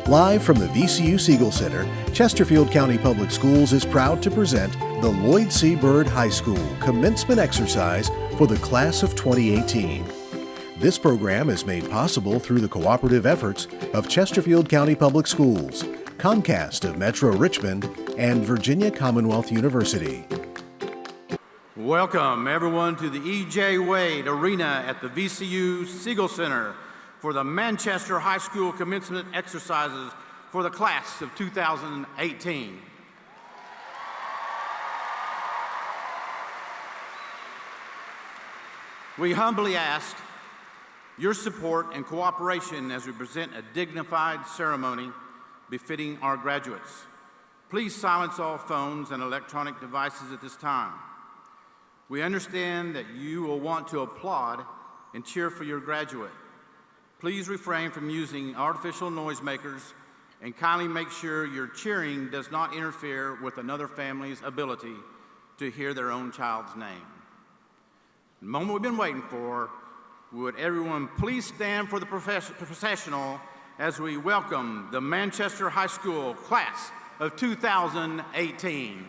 Live from the VCU Siegel Center, Chesterfield County Public Schools is proud to present the Lloyd C. Bird High School Commencement Exercise for the Class of 2018. This program is made possible through the cooperative efforts of Chesterfield County Public Schools, Comcast of Metro Richmond, and Virginia Commonwealth University. Welcome everyone to the E.J. Wade Arena at the VCU Siegel Center for the Manchester High School Commencement Exercises for the Class of 2018. We humbly ask your support and cooperation as we present a dignified ceremony befitting our graduates. Please silence all phones and electronic devices at this time. We understand that you will want to applaud and cheer for your graduate. Please refrain from using artificial noisemakers and kindly make sure your cheering does not interfere with another family's ability to hear their own child's name. The moment we've been waiting for, would everyone please stand for the processional as we welcome the Manchester High School Class of 2018.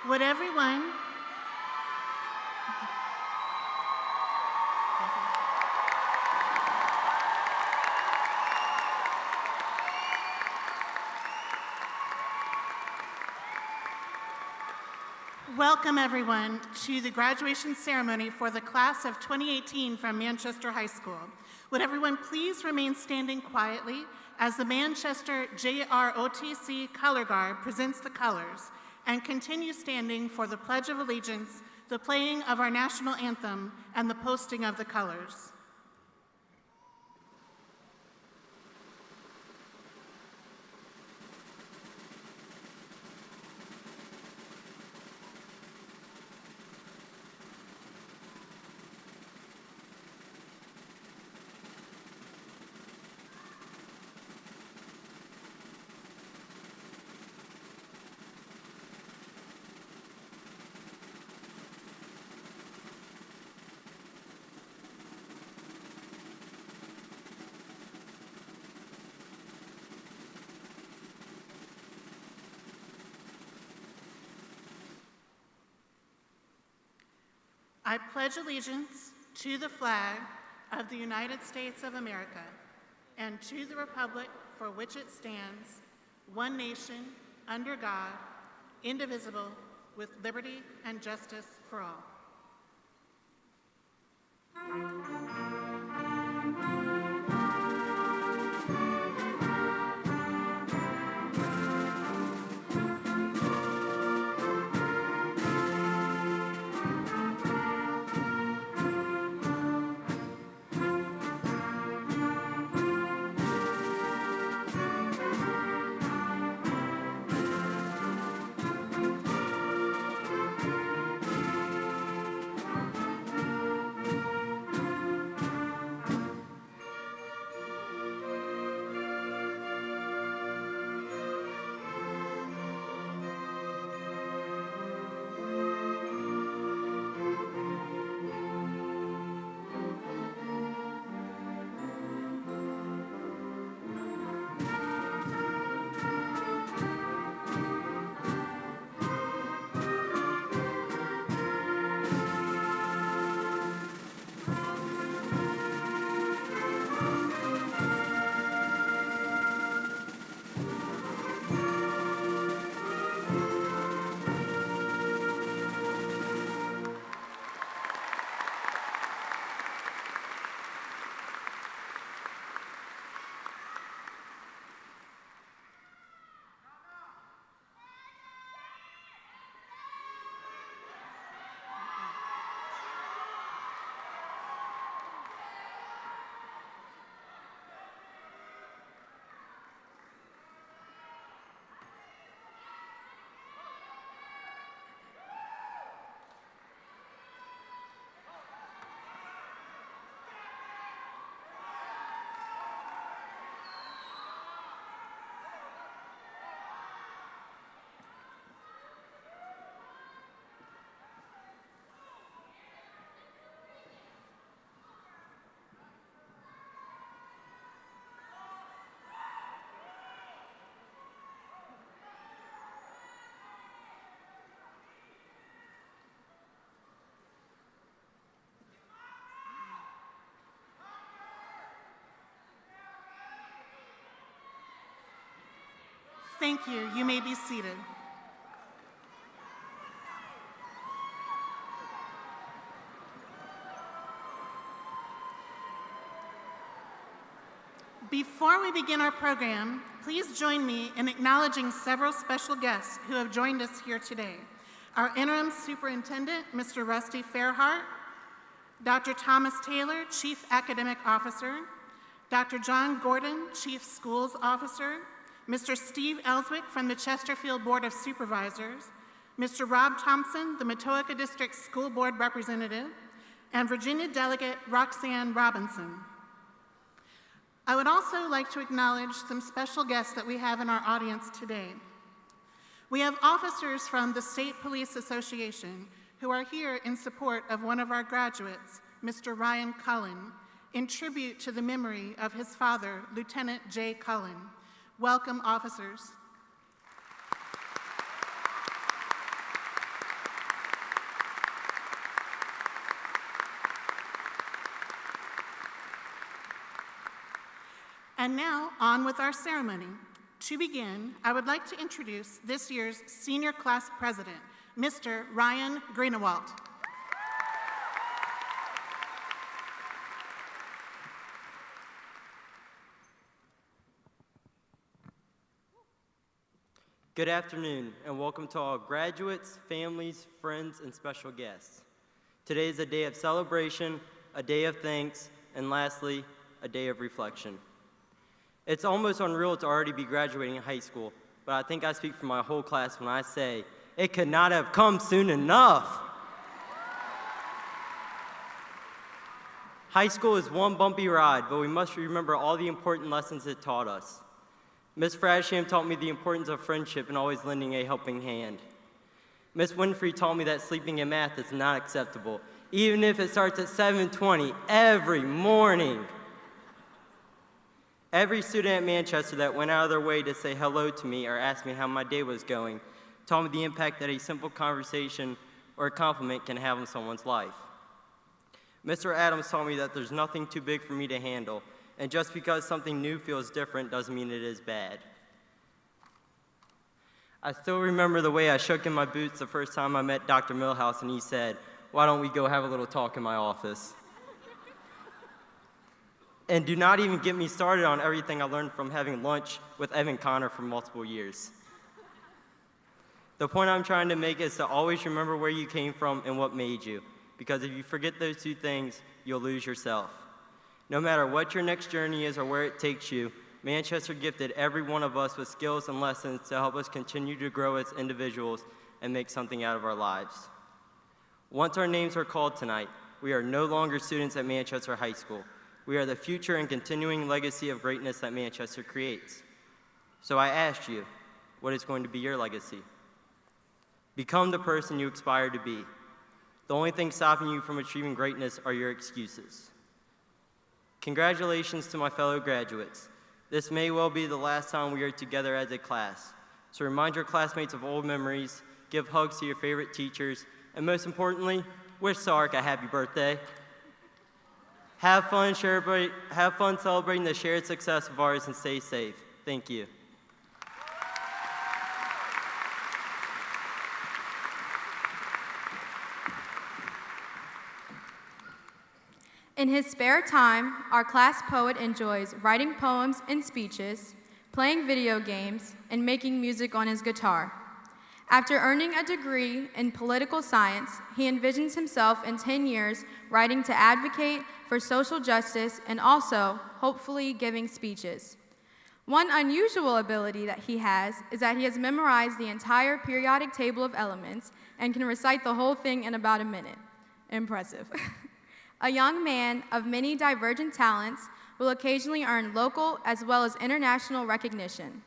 Would everyone welcome everyone to the graduation ceremony for the class of 2018 from Manchester High School. Would everyone please remain standing quietly as the Manchester JROTC Color Guard presents the colors, and continue standing for the Pledge of Allegiance, the playing of our national anthem, and the posting of the colors. I pledge allegiance to the flag of the United States of America and to the republic for which it stands, one nation, under God, indivisible, with liberty and justice for all. Thank you. You may be seated. Before we begin our program, please join me in acknowledging several special guests who have joined us here today. Our interim superintendent, Mr. Rusty Fairhart, Dr. Thomas Taylor, Chief Academic Officer, Dr. John Gordon, Chief Schools Officer, Mr. Steve Ellswick from the Chesterfield Board of Supervisors, Mr. Rob Thompson, the Matoaca District School Board Representative, and Virginia Delegate Roxanne Robinson. I would also like to acknowledge some special guests that we have in our audience today. We have officers from the State Police Association who are here in support of one of our graduates, Mr. Ryan Cullen, in tribute to the memory of his father, Lieutenant Jay Cullen. Welcome, officers. And now, on with our ceremony. To begin, I would like to introduce this year's senior class president, Mr. Ryan Greenewalt. Good afternoon, and welcome to all graduates, families, friends, and special guests. Today is a day of celebration, a day of thanks, and lastly, a day of reflection. It's almost unreal to already be graduating high school, but I think I speak for my whole class when I say, it could not have come soon enough. High school is one bumpy ride, but we must remember all the important lessons it taught us. Miss Frasham taught me the importance of friendship and always lending a helping hand. Miss Winfrey taught me that sleeping in math is not acceptable, even if it starts at 7:20 every morning. Every student at Manchester that went out of their way to say hello to me or ask me how my day was going taught me the impact that a simple conversation or a compliment can have on someone's life. Mr. Adams taught me that there's nothing too big for me to handle, and just because something new feels different doesn't mean it is bad. I still remember the way I shook in my boots the first time I met Dr. Millhouse and he said, "Why don't we go have a little talk in my office?" And do not even get me started on everything I learned from having lunch with Evan Connor for multiple years. The point I'm trying to make is to always remember where you came from and what made you, because if you forget those two things, you'll lose yourself. No matter what your next journey is or where it takes you, Manchester gifted every one of us with skills and lessons to help us continue to grow as individuals and make something out of our lives. Once our names are called tonight, we are no longer students at Manchester High School. We are the future and continuing legacy of greatness that Manchester creates. So I asked you, what is going to be your legacy? Become the person you aspire to be. The only thing stopping you from achieving greatness are your excuses. Congratulations to my fellow graduates. This may well be the last time we are together as a class. So remind your classmates of old memories, give hugs to your favorite teachers, and most importantly, wish Sark a happy birthday. Have fun celebrating the shared success of ours and stay safe. Thank you. In his spare time, our class poet enjoys writing poems and speeches, playing video games, and making music on his guitar. After earning a degree in political science, he envisions himself in 10 years writing to advocate for social justice and also, hopefully, giving speeches. One unusual ability that he has is that he has memorized the entire periodic table of elements and can recite the whole thing in about a minute. Impressive. A young man of many divergent talents will occasionally earn local as well as international recognition.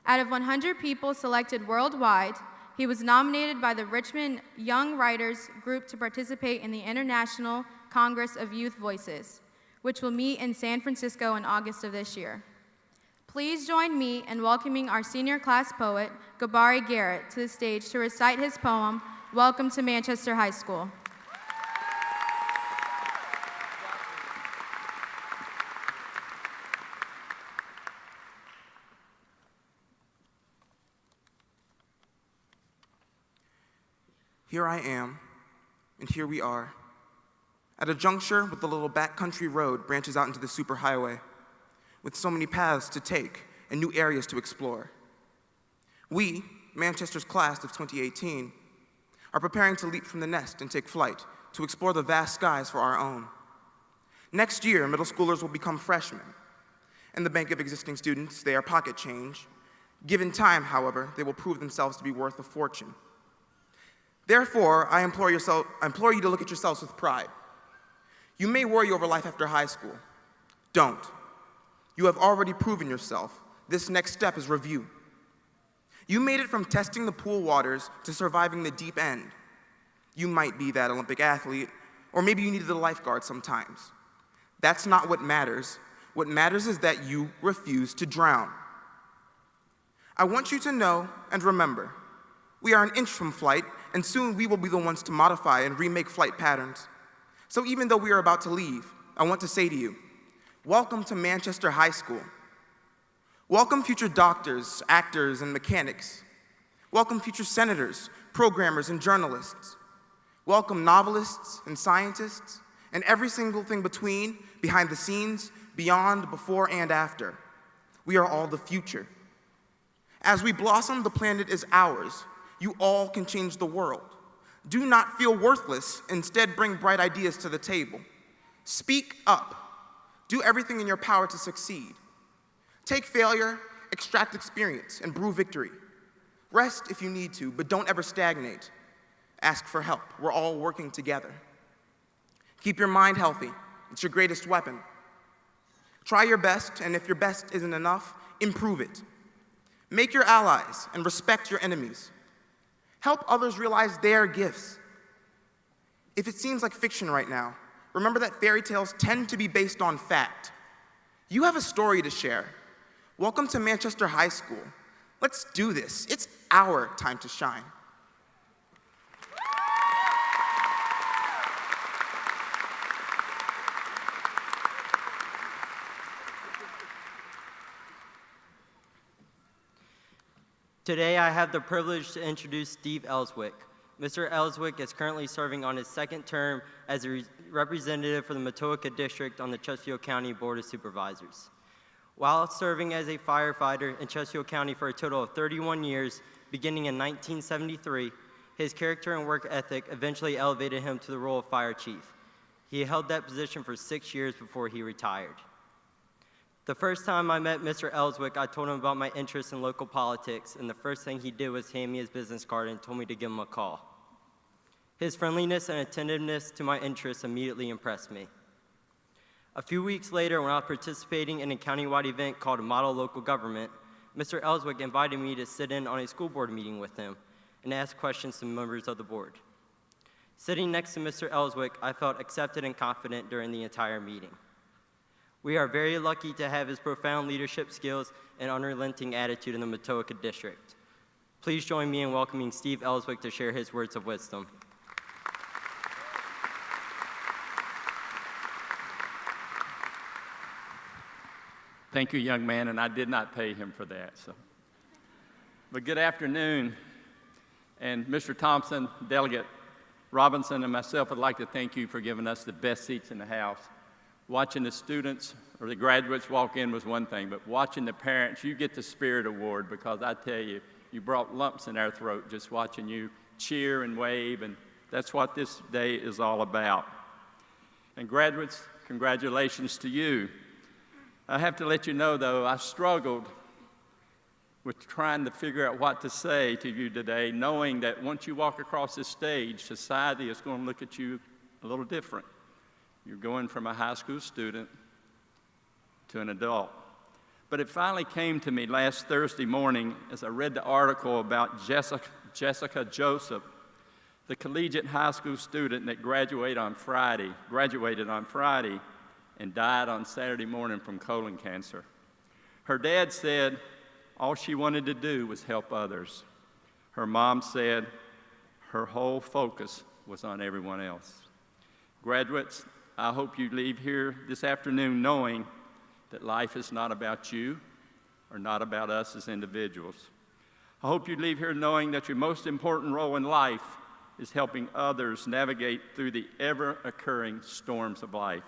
Out of 100 people selected worldwide, he was nominated by the Richmond Young Writers Group to participate in the International Congress of Youth Voices, which will meet in San Francisco in August of this year. Please join me in welcoming our senior class poet, Gabari Garrett, to the stage to recite his poem, Welcome to Manchester High School. Here I am, and here we are, at a juncture with the little backcountry road branches out into the superhighway, with so many paths to take and new areas to explore. We, Manchester's class of 2018, are preparing to leap from the nest and take flight to explore the vast skies for our own. Next year, middle schoolers will become freshmen. In the bank of existing students, they are pocket change. Given time, however, they will prove themselves to be worth a fortune. Therefore, I implore you to look at yourselves with pride. You may worry over life after high school. Don't. You have already proven yourself. This next step is review. You made it from testing the pool waters to surviving the deep end. You might be that Olympic athlete, or maybe you needed a lifeguard sometimes. That's not what matters. What matters is that you refuse to drown. I want you to know and remember, we are an inch from flight, and soon we will be the ones to modify and remake flight patterns. So even though we are about to leave, I want to say to you, welcome to Manchester High School. Welcome future doctors, actors, and mechanics. Welcome future senators, programmers, and journalists. Welcome novelists and scientists, and every single thing between, behind the scenes, beyond, before, and after. We are all the future. As we blossom, the planet is ours. You all can change the world. Do not feel worthless. Instead, bring bright ideas to the table. Speak up. Do everything in your power to succeed. Take failure, extract experience, and brew victory. Rest if you need to, but don't ever stagnate. Ask for help. We're all working together. Keep your mind healthy. It's your greatest weapon. Try your best, and if your best isn't enough, improve it. Make your allies and respect your enemies. Help others realize their gifts. If it seems like fiction right now, remember that fairy tales tend to be based on fact. You have a story to share. Welcome to Manchester High School. Let's do this. It's our time to shine. Today, I have the privilege to introduce Steve Ellswick. Mr. Ellswick is currently serving on his second term as a representative for the Matoaka District on the Chesterfield County Board of Supervisors. While serving as a firefighter in Chesterfield County for a total of 31 years, beginning in 1973, his character and work ethic eventually elevated him to the role of fire chief. He held that position for 6 years before he retired. The first time I met Mr. Ellswick, I told him about my interest in local politics, and the first thing he did was hand me his business card and told me to give him a call. His friendliness and attentiveness to my interests immediately impressed me. A few weeks later, when I was participating in a countywide event called Model Local Government, Mr. Ellswick invited me to sit in on a school board meeting with him and ask questions to members of the board. Sitting next to Mr. Ellswick, I felt accepted and confident during the entire meeting. We are very lucky to have his profound leadership skills and unrelenting attitude in the Matoaka District. Please join me in welcoming Steve Ellswick to share his words of wisdom. Thank you, young man, and I did not pay him for that. But good afternoon, and Mr. Thompson, Delegate Robinson, and myself would like to thank you for giving us the best seats in the House. Watching the students or the graduates walk in was one thing, but watching the parents, you get the Spirit Award, because I tell you, you brought lumps in our throat just watching you cheer and wave, and that's what this day is all about. And graduates, congratulations to you. I have to let you know, though, I struggled with trying to figure out what to say to you today, knowing that once you walk across this stage, society is going to look at you a little different. You're going from a high school student to an adult. But it finally came to me last Thursday morning as I read the article about Jessica Joseph, the collegiate high school student that graduated on Friday and died on Saturday morning from colon cancer. Her dad said all she wanted to do was help others. Her mom said her whole focus was on everyone else. Graduates, I hope you leave here this afternoon knowing that life is not about you or not about us as individuals. I hope you leave here knowing that your most important role in life is helping others navigate through the ever-occurring storms of life,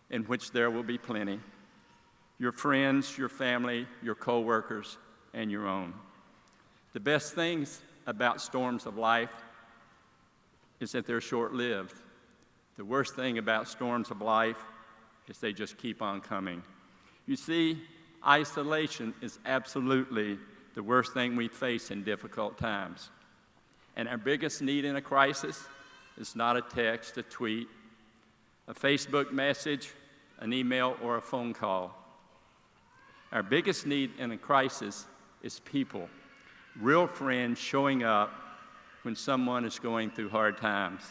in which there will be plenty. Your friends, your family, your co-workers, and your own. The best things about storms of life is that they're short-lived. The worst thing about storms of life is they just keep on coming. You see, isolation is absolutely the worst thing we face in difficult times. And our biggest need in a crisis is not a text, a tweet, a Facebook message, an email, or a phone call. Our biggest need in a crisis is people, real friends showing up when someone is going through hard times.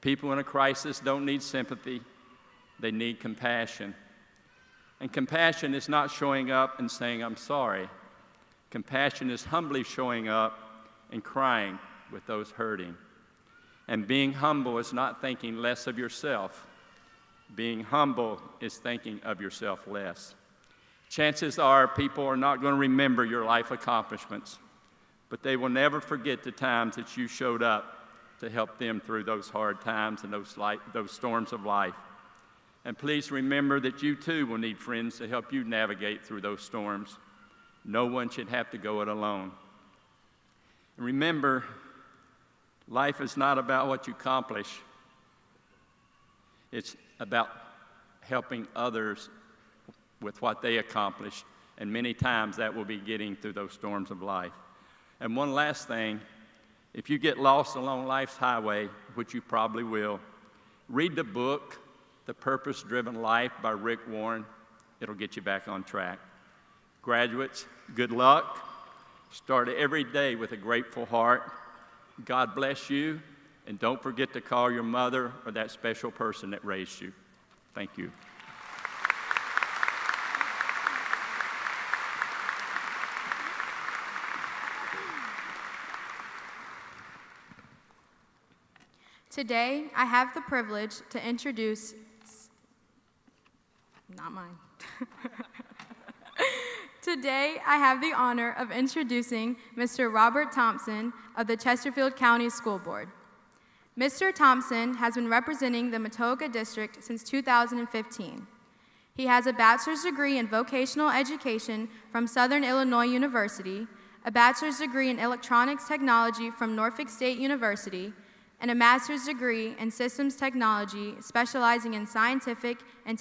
People in a crisis don't need sympathy, they need compassion. And compassion is not showing up and saying, "I'm sorry." Compassion is humbly showing up and crying with those hurting. And being humble is not thinking less of yourself. Being humble is thinking of yourself less. Chances are people are not going to remember your life accomplishments, but they will never forget the times that you showed up to help them through those hard times and those storms of life. And please remember that you too will need friends to help you navigate through those storms. No one should have to go it alone. And remember, life is not about what you accomplish. It's about helping others with what they accomplish, and many times that will be getting through those storms of life. And one last thing, if you get lost along life's highway, which you probably will, read the book, The Purpose-Driven Life by Rick Warren. It'll get you back on track. Graduates, good luck. Start every day with a grateful heart. God bless you, and don't forget to call your mother or that special person that raised you. Thank you. Today, I have the privilege to introduce, not mine. Today, I have the honor of introducing Mr. Robert Thompson of the Chesterfield County School Board. Mr. Thompson has been representing the Matoga District since 2015. He has a bachelor's degree in vocational education from Southern Illinois University, a bachelor's degree in electronics technology from Norfolk State University, and a master's degree in systems technology specializing in scientific and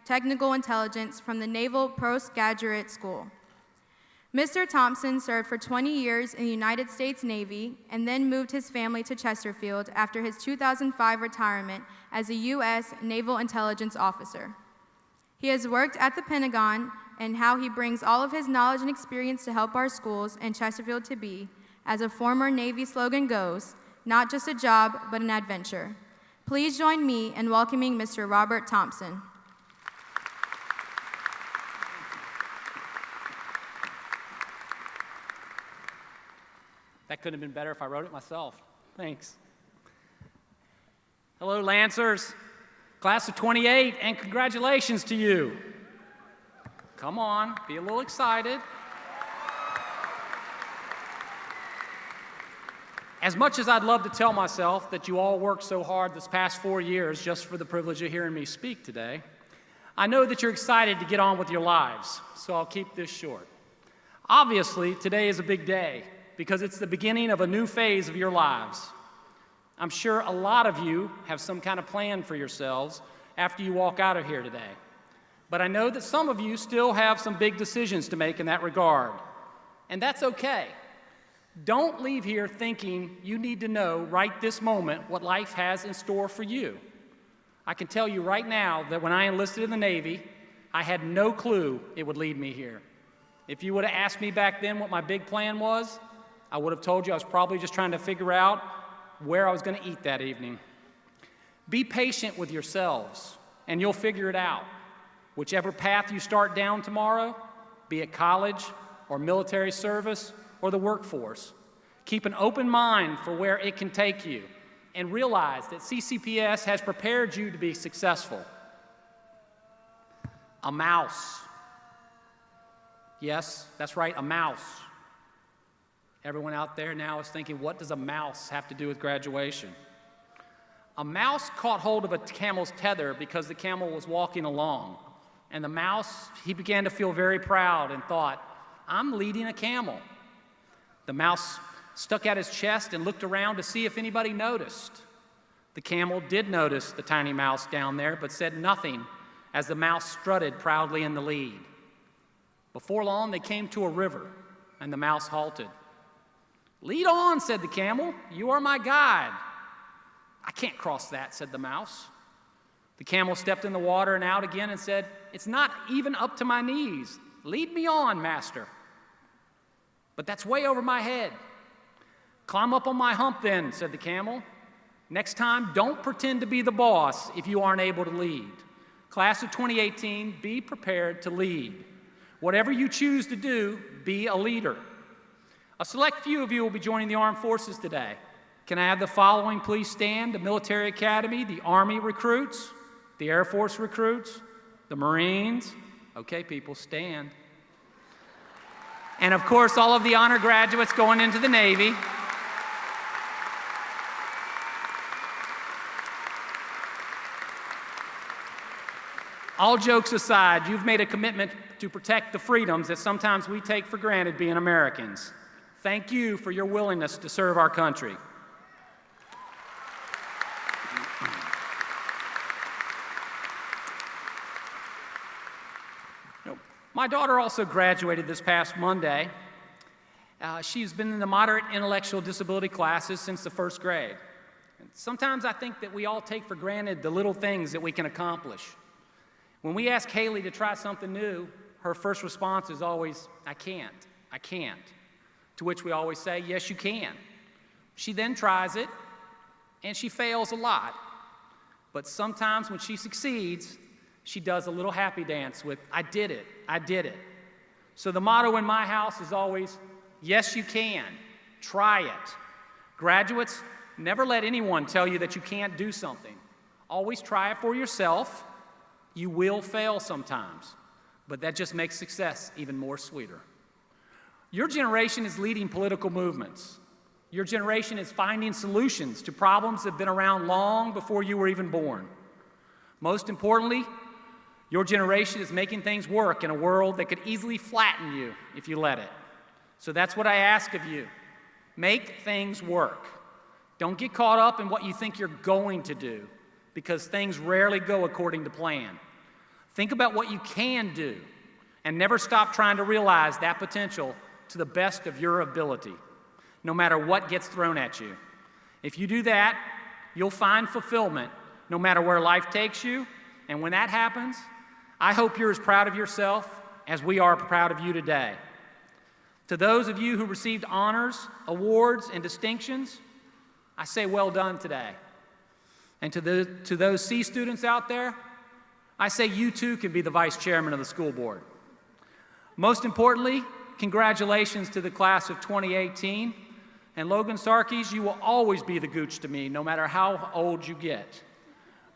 technical intelligence from the Naval Postgraduate School. Mr. Thompson served for 20 years in the United States Navy and then moved his family to Chesterfield after his 2005 retirement as a U.S. Naval Intelligence Officer. He has worked at the Pentagon and how he brings all of his knowledge and experience to help our schools and Chesterfield to be, as a former Navy slogan goes, not just a job, but an adventure. Please join me in welcoming Mr. Robert Thompson. That couldn't have been better if I wrote it myself. Thanks. Hello, Lancers, class of 28, and congratulations to you. Come on, be a little excited. As much as I'd love to tell myself that you all worked so hard this past 4 years just for the privilege of hearing me speak today, I know that you're excited to get on with your lives, so I'll keep this short. Obviously, today is a big day because it's the beginning of a new phase of your lives. I'm sure a lot of you have some kind of plan for yourselves after you walk out of here today. But I know that some of you still have some big decisions to make in that regard, and that's okay. Don't leave here thinking you need to know right this moment what life has in store for you. I can tell you right now that when I enlisted in the Navy, I had no clue it would lead me here. If you would have asked me back then what my big plan was, I would have told you I was probably just trying to figure out where I was going to eat that evening. Be patient with yourselves, and you'll figure it out. Whichever path you start down tomorrow, be it college or military service, or the workforce. Keep an open mind for where it can take you, and realize that CCPS has prepared you to be successful. A mouse. Yes, that's right, a mouse. Everyone out there now is thinking, what does a mouse have to do with graduation? A mouse caught hold of a camel's tether because the camel was walking along. And the mouse, he began to feel very proud and thought, I'm leading a camel. The mouse stuck out his chest and looked around to see if anybody noticed. The camel did notice the tiny mouse down there, but said nothing as the mouse strutted proudly in the lead. Before long, they came to a river, and the mouse halted. Lead on, said the camel. You are my guide. I can't cross that, said the mouse. The camel stepped in the water and out again and said, it's not even up to my knees. Lead me on, master. But that's way over my head. Climb up on my hump then, said the camel. Next time, don't pretend to be the boss if you aren't able to lead. Class of 2018, be prepared to lead. Whatever you choose to do, be a leader. A select few of you will be joining the Armed Forces today. Can I have the following please stand? The Military Academy, the Army recruits, the Air Force recruits, the Marines, Okay, people, stand. And of course, all of the honor graduates going into the Navy. All jokes aside, you've made a commitment to protect the freedoms that sometimes we take for granted being Americans. Thank you for your willingness to serve our country. My daughter also graduated this past Monday. She's been in the moderate intellectual disability classes since the first grade. And sometimes I think that we all take for granted the little things that we can accomplish. When we ask Haley to try something new, her first response is always, I can't. To which we always say, yes, you can. She then tries it, and she fails a lot. But sometimes when she succeeds, she does a little happy dance with, I did it. So the motto in my house is always, yes, you can. Try it. Graduates, never let anyone tell you that you can't do something. Always try it for yourself. You will fail sometimes, but that just makes success even more sweeter. Your generation is leading political movements. Your generation is finding solutions to problems that have been around long before you were even born. Most importantly, your generation is making things work in a world that could easily flatten you if you let it. So that's what I ask of you. Make things work. Don't get caught up in what you think you're going to do, because things rarely go according to plan. Think about what you can do, and never stop trying to realize that potential to the best of your ability, no matter what gets thrown at you. If you do that, you'll find fulfillment no matter where life takes you, and when that happens, I hope you're as proud of yourself as we are proud of you today. To those of you who received honors, awards, and distinctions, I say well done today. And to those C students out there, I say you too can be the vice chairman of the school board. Most importantly, congratulations to the class of 2018. And Logan Sarkees, you will always be the gooch to me, no matter how old you get.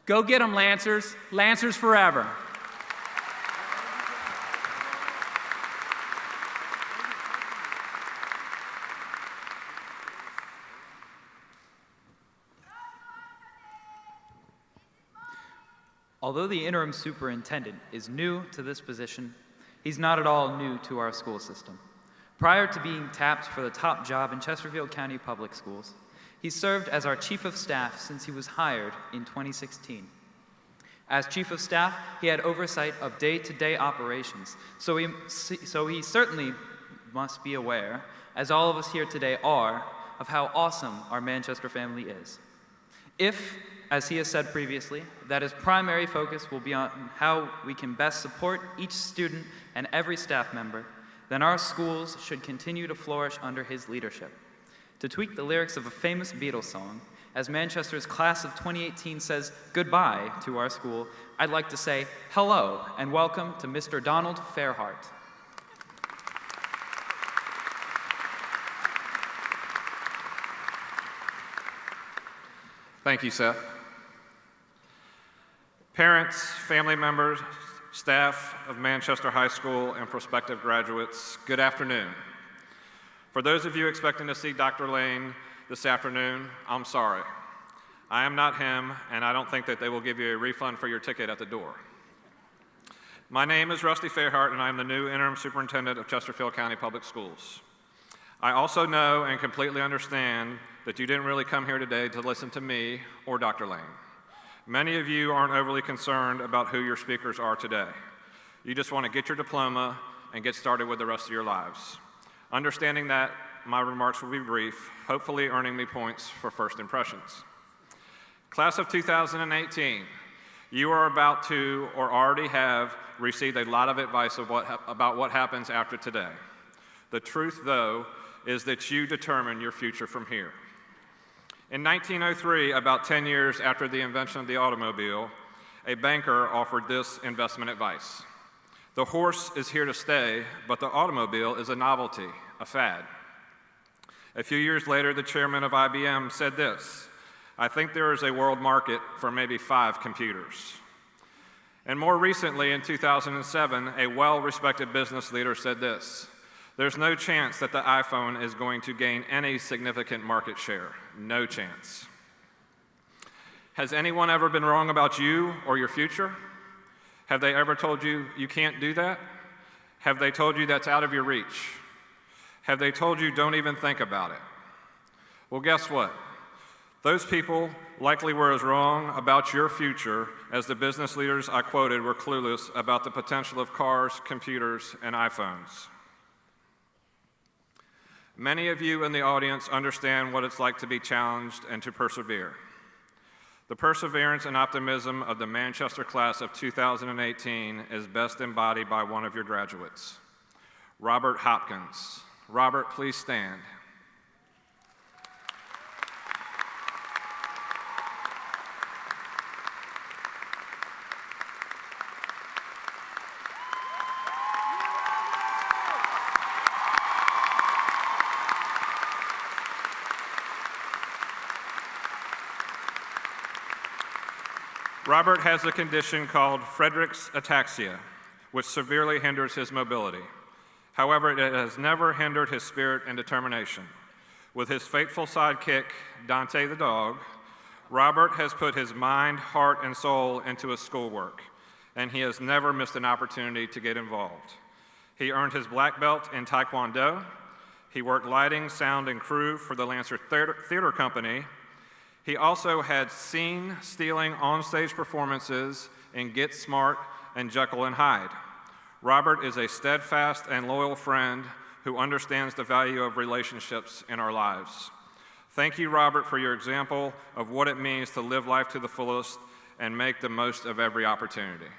Go get them, Lancers. Lancers forever. Although the interim superintendent is new to this position, he's not at all new to our school system. Prior to being tapped for the top job in Chesterfield County Public Schools, he served as our chief of staff since he was hired in 2016. As chief of staff, he had oversight of day-to-day operations, so he certainly must be aware, as all of us here today are, of how awesome our Manchester family is. If, as he has said previously, that his primary focus will be on how we can best support each student and every staff member, then our schools should continue to flourish under his leadership. To tweak the lyrics of a famous Beatles song, as Manchester's class of 2018 says goodbye to our school, I'd like to say hello and welcome to Mr. Donald Fairhart. Thank you, Seth. Parents, family members, staff of Manchester High School, and prospective graduates, good afternoon. For those of you expecting to see Dr. Lane this afternoon, I'm sorry. I am not him, and I don't think that they will give you a refund for your ticket at the door. My name is Rusty Fairhart, and I am the new interim superintendent of Chesterfield County Public Schools. I also know and completely understand that you didn't really come here today to listen to me or Dr. Lane. Many of you aren't overly concerned about who your speakers are today. You just want to get your diploma and get started with the rest of your lives. Understanding that, my remarks will be brief, hopefully earning me points for first impressions. Class of 2018, you are about to or already have received a lot of advice about what happens after today. The truth, though, is that you determine your future from here. In 1903, about 10 years after the invention of the automobile, a banker offered this investment advice. The horse is here to stay, but the automobile is a novelty, a fad. A few years later, the chairman of IBM said this, I think there is a world market for maybe 5 computers. And more recently, in 2007, a well-respected business leader said this: "There's no chance that the iPhone is going to gain any significant market share. No chance." Has anyone ever been wrong about you or your future? Have they ever told you you can't do that? Have they told you that's out of your reach? Have they told you don't even think about it? Well, guess what? Those people likely were as wrong about your future as the business leaders I quoted were clueless about the potential of cars, computers, and iPhones. Many of you in the audience understand what it's like to be challenged and to persevere. The perseverance and optimism of the Manchester class of 2018 is best embodied by one of your graduates, Robert Hopkins. Robert, please stand. Robert has a condition called Friedreich's ataxia, which severely hinders his mobility. However, it has never hindered his spirit and determination. With his faithful sidekick, Dante the dog, Robert has put his mind, heart, and soul into his schoolwork, and he has never missed an opportunity to get involved. He earned his black belt in Taekwondo. He worked lighting, sound, and crew for the Lancer Theater Company. He also had scene-stealing onstage performances in Get Smart and Jekyll and Hyde. Robert is a steadfast and loyal friend who understands the value of relationships in our lives. Thank you, Robert, for your example of what it means to live life to the fullest and make the most of every opportunity.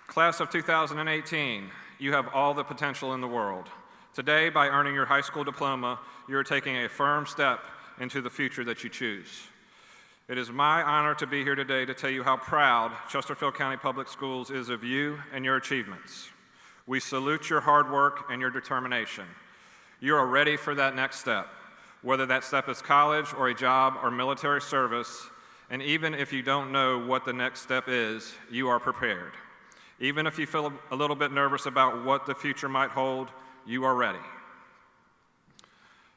Class of 2018, you have all the potential in the world. Today, by earning your high school diploma, you are taking a firm step into the future that you choose. It is my honor to be here today to tell you how proud Chesterfield County Public Schools is of you and your achievements. We salute your hard work and your determination. You are ready for that next step, whether that step is college or a job or military service, and even if you don't know what the next step is, you are prepared. Even if you feel a little bit nervous about what the future might hold, you are ready.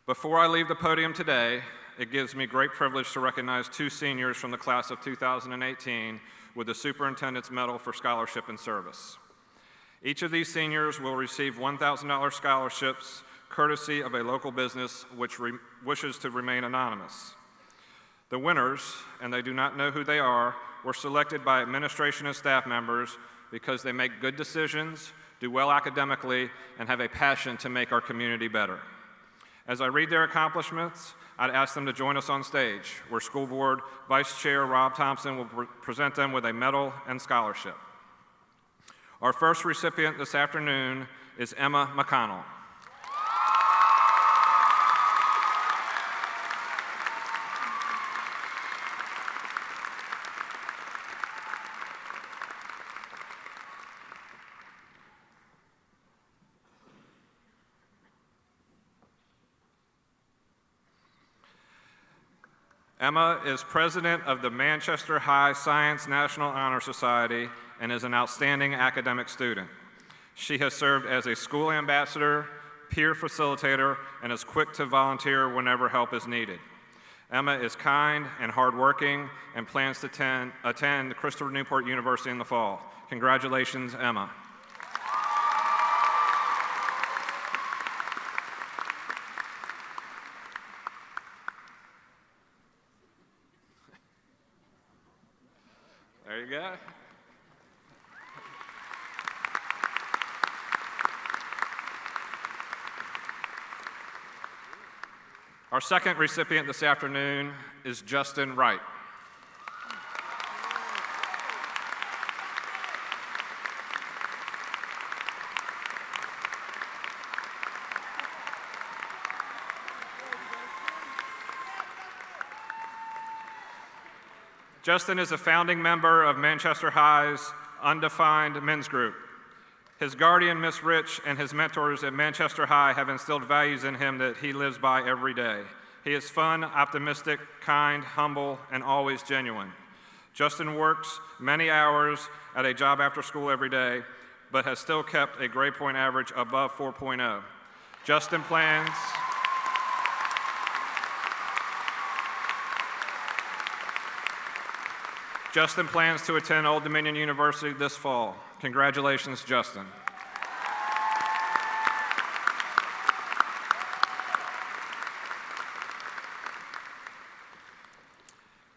Before I leave the podium today, it gives me great privilege to recognize two seniors from the class of 2018 with the Superintendent's Medal for Scholarship and Service. Each of these seniors will receive $1,000 scholarships courtesy of a local business which wishes to remain anonymous. The winners, and they do not know who they are, were selected by administration and staff members because they make good decisions, do well academically, and have a passion to make our community better. As I read their accomplishments, I'd ask them to join us on stage, where School Board Vice Chair Rob Thompson will present them with a medal and scholarship. Our first recipient this afternoon is Emma McConnell. Emma is president of the Manchester High Science National Honor Society and is an outstanding academic student. She has served as a school ambassador, peer facilitator, and is quick to volunteer whenever help is needed. Emma is kind and hardworking and plans to attend Christopher Newport University in the fall. Congratulations, Emma. There you go. Our second recipient this afternoon is Justin Wright. Justin is a founding member of Manchester High's Undefined Men's Group. His guardian, Miss Rich, and his mentors at Manchester High have instilled values in him that he lives by every day. He is fun, optimistic, kind, humble, and always genuine. Justin works many hours at a job after school every day, but has still kept a grade point average above 4.0. Justin plans to attend Old Dominion University this fall. Congratulations, Justin.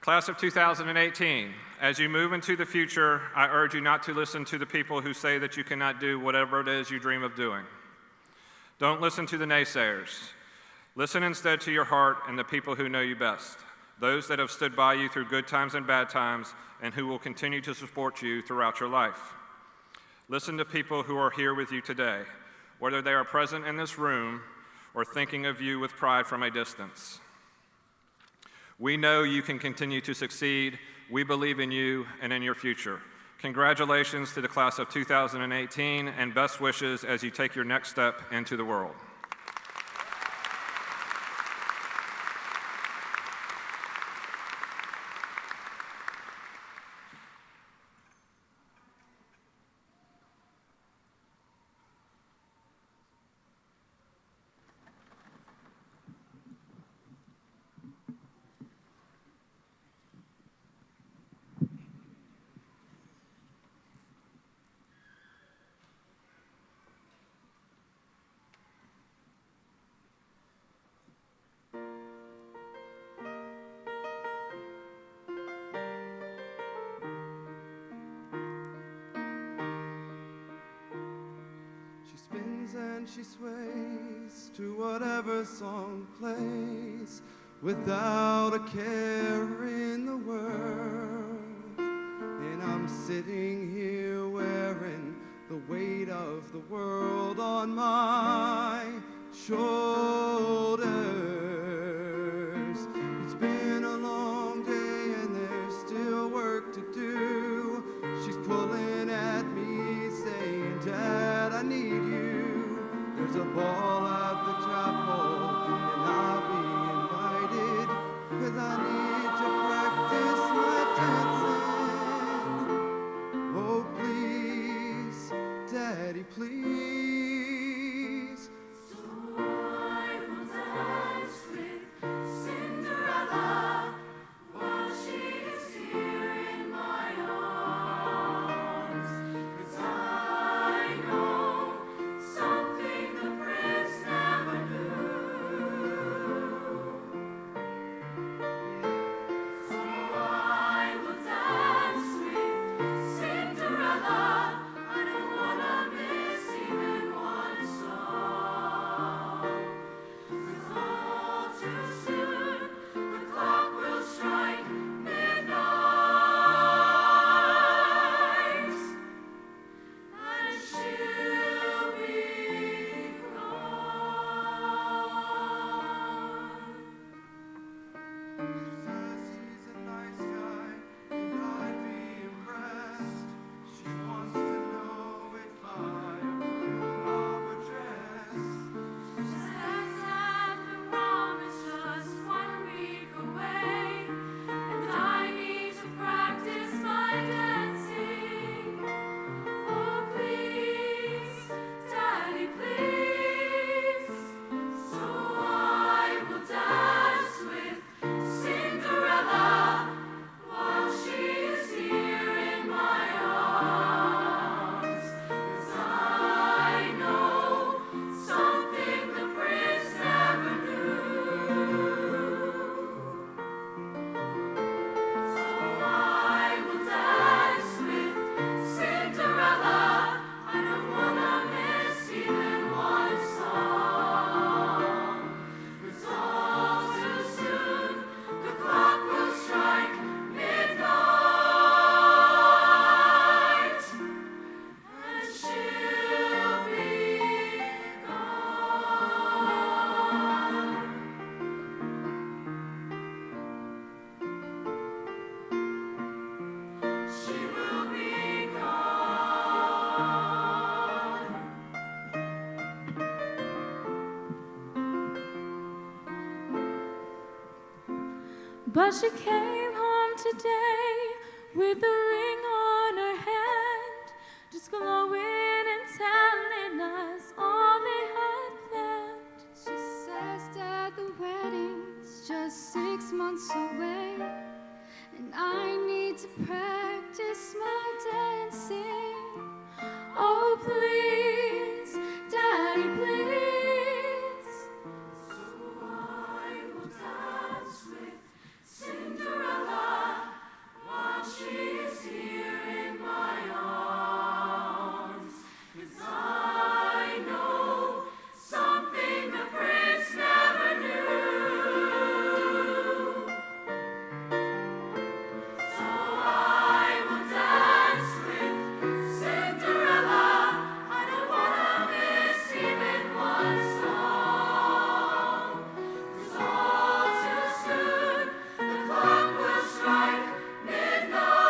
Class of 2018, as you move into the future, I urge you not to listen to the people who say that you cannot do whatever it is you dream of doing. Don't listen to the naysayers. Listen instead to your heart and the people who know you best, those that have stood by you through good times and bad times, and who will continue to support you throughout your life. Listen to people who are here with you today, whether they are present in this room or thinking of you with pride from a distance. We know you can continue to succeed. We believe in you and in your future. Congratulations to the class of 2018 and best wishes as you take your next step into the world. And she sways to whatever song plays without a care in the world. And I'm sitting here wearing the weight of the world on my shoulders. It's been a long day and there's still work to do. She's pulling at me saying, Dad, I need you. There's a ball at the chapel, and I'll be invited, 'cause I need to practice my dancing. Oh, please, Daddy, please. So I will dance with Cinderella while she is here in my arms. 'Cause I know something the prince But she came home today with a ring on her hand, just glowing and telling us all they had planned. She says that the wedding's just 6 months away, and I need to practice my dancing. Oh, please, Daddy, please. So I will dance with Cinderella while she is here in my arms. 'Cause I know something the prince never knew. So I will dance with Cinderella. I don't wanna miss even one song. 'Cause all too soon the clock will strike midnight.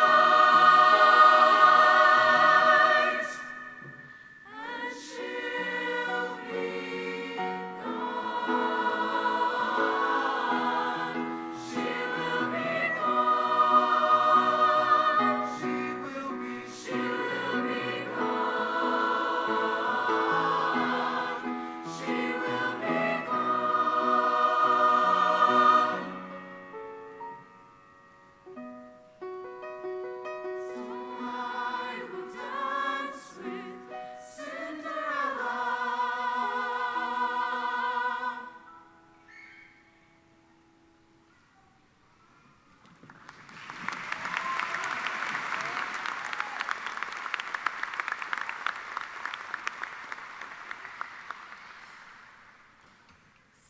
And she'll be gone. She will be gone. She will be gone. She will be gone. So I will dance with Cinderella.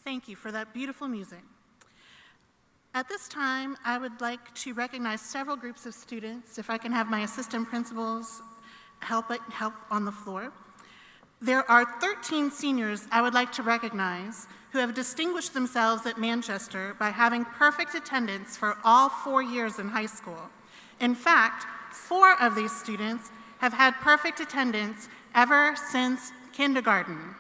Thank you for that beautiful music. At this time, I would like to recognize several groups of students. If I can have my assistant principals help on the floor. There are 13 seniors I would like to recognize who have distinguished themselves at Manchester by having perfect attendance for all 4 years in high school. In fact, 4 of these students have had perfect attendance ever since kindergarten.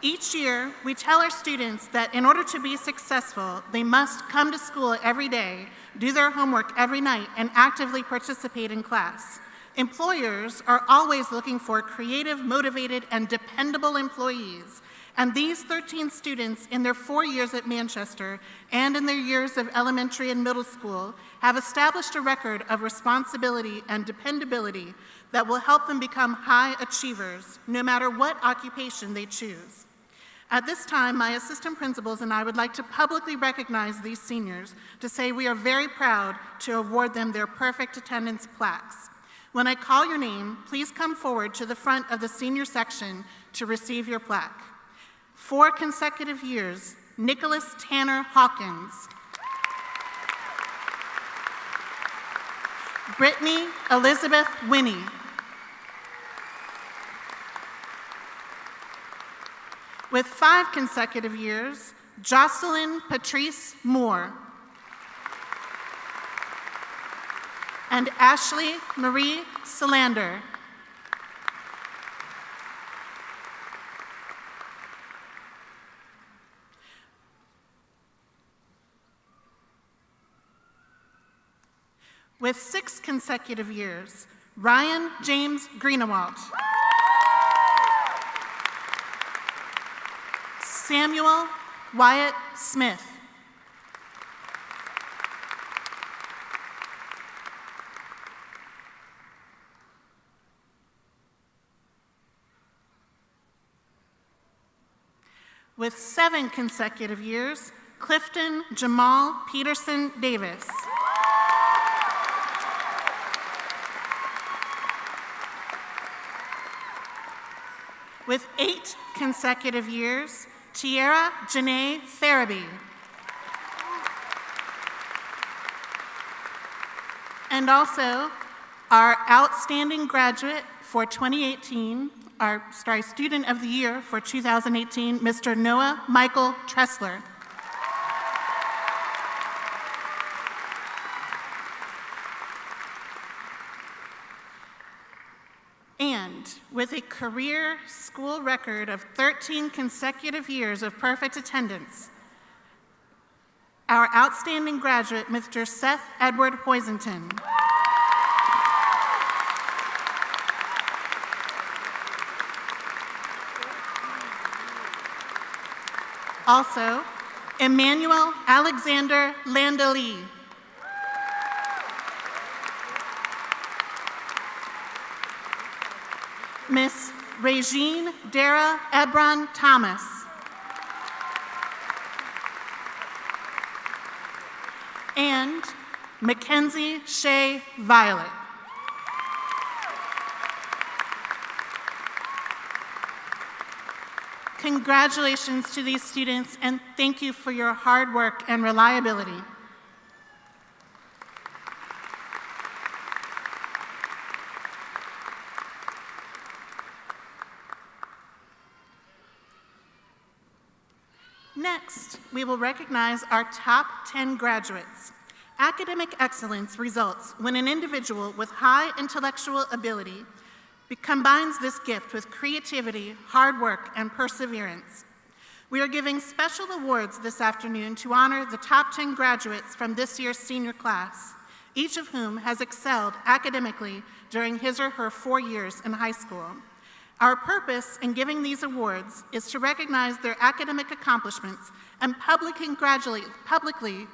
Each year, we tell our students that in order to be successful, they must come to school every day, do their homework every night, and actively participate in class. Employers are always looking for creative, motivated, and dependable employees. And these 13 students in their 4 years at Manchester and in their years of elementary and middle school have established a record of responsibility and dependability that will help them become high achievers, no matter what occupation they choose. At this time, my assistant principals and I would like to publicly recognize these seniors to say we are very proud to award them their perfect attendance plaques. When I call your name, please come forward to the front of the senior section to receive your plaque. 4 consecutive years, Nicholas Tanner Hawkins. Brittany Elizabeth Winnie. With 5 consecutive years, Jocelyn Patrice Moore. And Ashley Marie Solander. With 6 consecutive years, Ryan James Greenewalt. Samuel Wyatt Smith. With 7 consecutive years, Clifton Jamal Peterson Davis. With 8 consecutive years, Tiara Janae Farabee. And also, our outstanding graduate for 2018, student of the year for 2018, Mr. Noah Michael Tressler. And with a career school record of 13 consecutive years of perfect attendance, our outstanding graduate, Mr. Seth Edward Hoisington. Also, Emmanuel Alexander Landeli. Miss Regine Dara Ebron Thomas. And Mackenzie Shea Violet. Congratulations to these students, and thank you for your hard work and reliability. Next, we will recognize our top 10 graduates. Academic excellence results when an individual with high intellectual ability combines this gift with creativity, hard work, and perseverance. We are giving special awards this afternoon to honor the top 10 graduates from this year's senior class, each of whom has excelled academically during his or her 4 years in high school. Our purpose in giving these awards is to recognize their academic accomplishments and publicly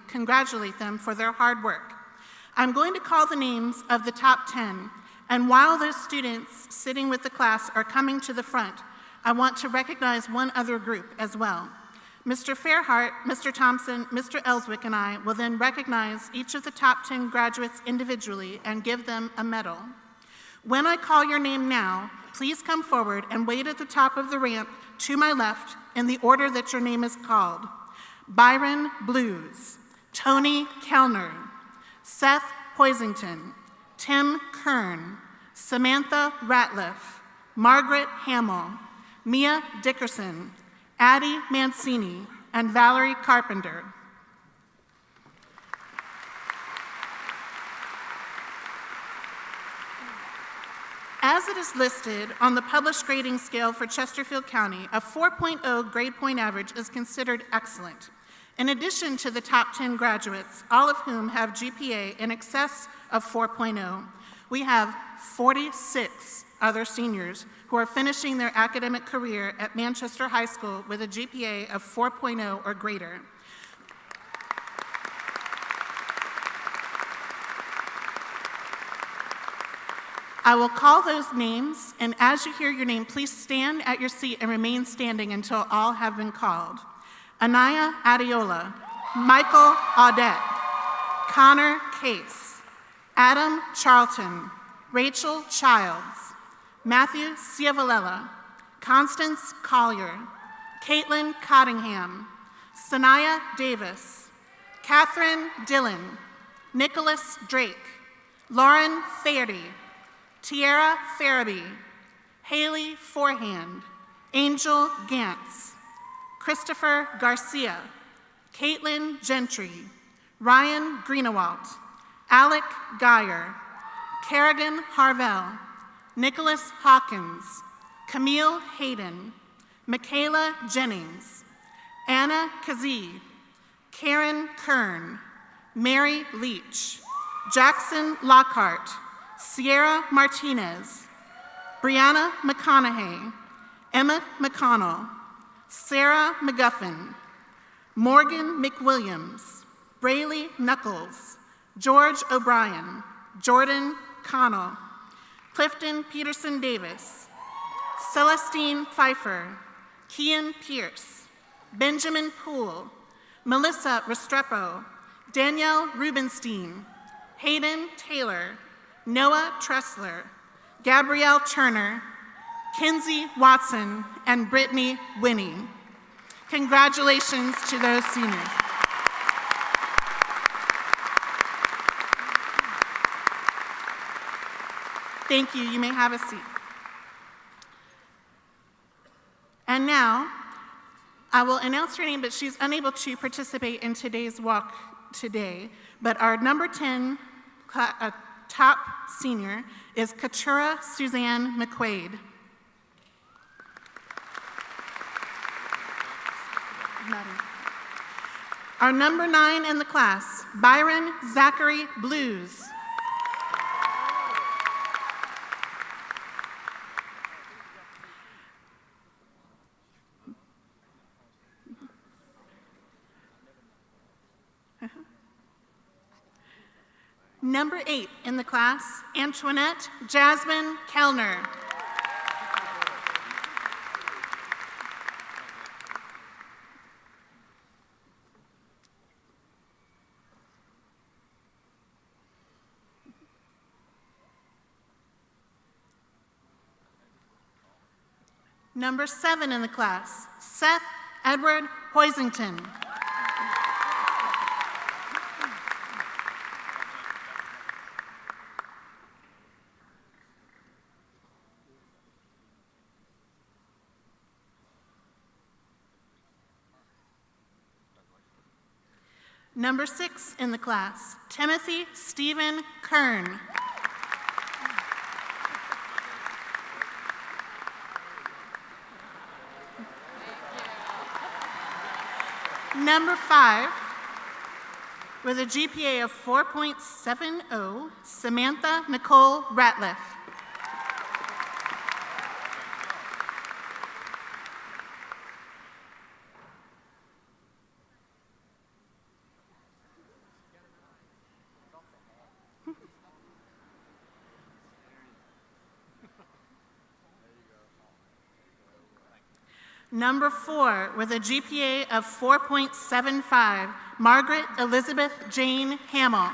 congratulate them for their hard work. I'm going to call the names of the top 10, and while those students sitting with the class are coming to the front, I want to recognize one other group as well. Mr. Fairhart, Mr. Thompson, Mr. Ellswick, and I will then recognize each of the top 10 graduates individually and give them a medal. When I call your name now, please come forward and wait at the top of the ramp to my left in the order that your name is called. Byron Blues, Tony Kellner, Seth Hoisington, Tim Kern, Samantha Ratliff, Margaret Hamill, Mia Dickerson, Addie Mancini, and Valerie Carpenter. As it is listed on the published grading scale for Chesterfield County, a 4.0 grade point average is considered excellent. In addition to the top 10 graduates, all of whom have GPA in excess of 4.0, we have 46 other seniors who are finishing their academic career at Manchester High School with a GPA of 4.0 or greater. I will call those names, and as you hear your name, please stand at your seat and remain standing until all have been called. Anaya Adiola, Michael Audette, Connor Case, Adam Charlton, Rachel Childs, Matthew Ciavalella, Constance Collier, Caitlin Cottingham, Sanaya Davis, Catherine Dillon, Nicholas Drake, Lauren Fairdy, Tiara Farabee, Haley Forehand, Angel Gantz, Christopher Garcia, Caitlin Gentry, Ryan Greenewalt, Alec Geyer, Kerrigan Harvell, Nicholas Hawkins, Camille Hayden, Michaela Jennings, Anna Kazee, Karen Kern, Mary Leach, Jackson Lockhart, Sierra Martinez, Brianna McConaughey, Emma McConnell, Sarah McGuffin, Morgan McWilliams, Braylee Knuckles, George O'Brien, Jordan Connell, Clifton Peterson Davis, Celestine Pfeiffer, Kian Pierce, Benjamin Poole, Melissa Restrepo, Danielle Rubenstein, Hayden Taylor, Noah Tressler, Gabrielle Turner, Kinsey Watson, and Brittany Winnie. Congratulations to those seniors. Thank you. You may have a seat. And now, I will announce her name, but she's unable to participate in today's walk today. But our number 10 top senior is Katura Suzanne McQuaid. Our number 9 in the class, Byron Zachary Blues. Number 8 in the class, Antoinette Jasmine Kellner. Number 7 in the class, Seth Edward Hoisington. Number 6 in the class, Timothy Stephen Kern. Number 5, with a GPA of 4.70, Samantha Nicole Ratliff. Number 4, with a GPA of 4.75, Margaret Elizabeth Jane Hamill.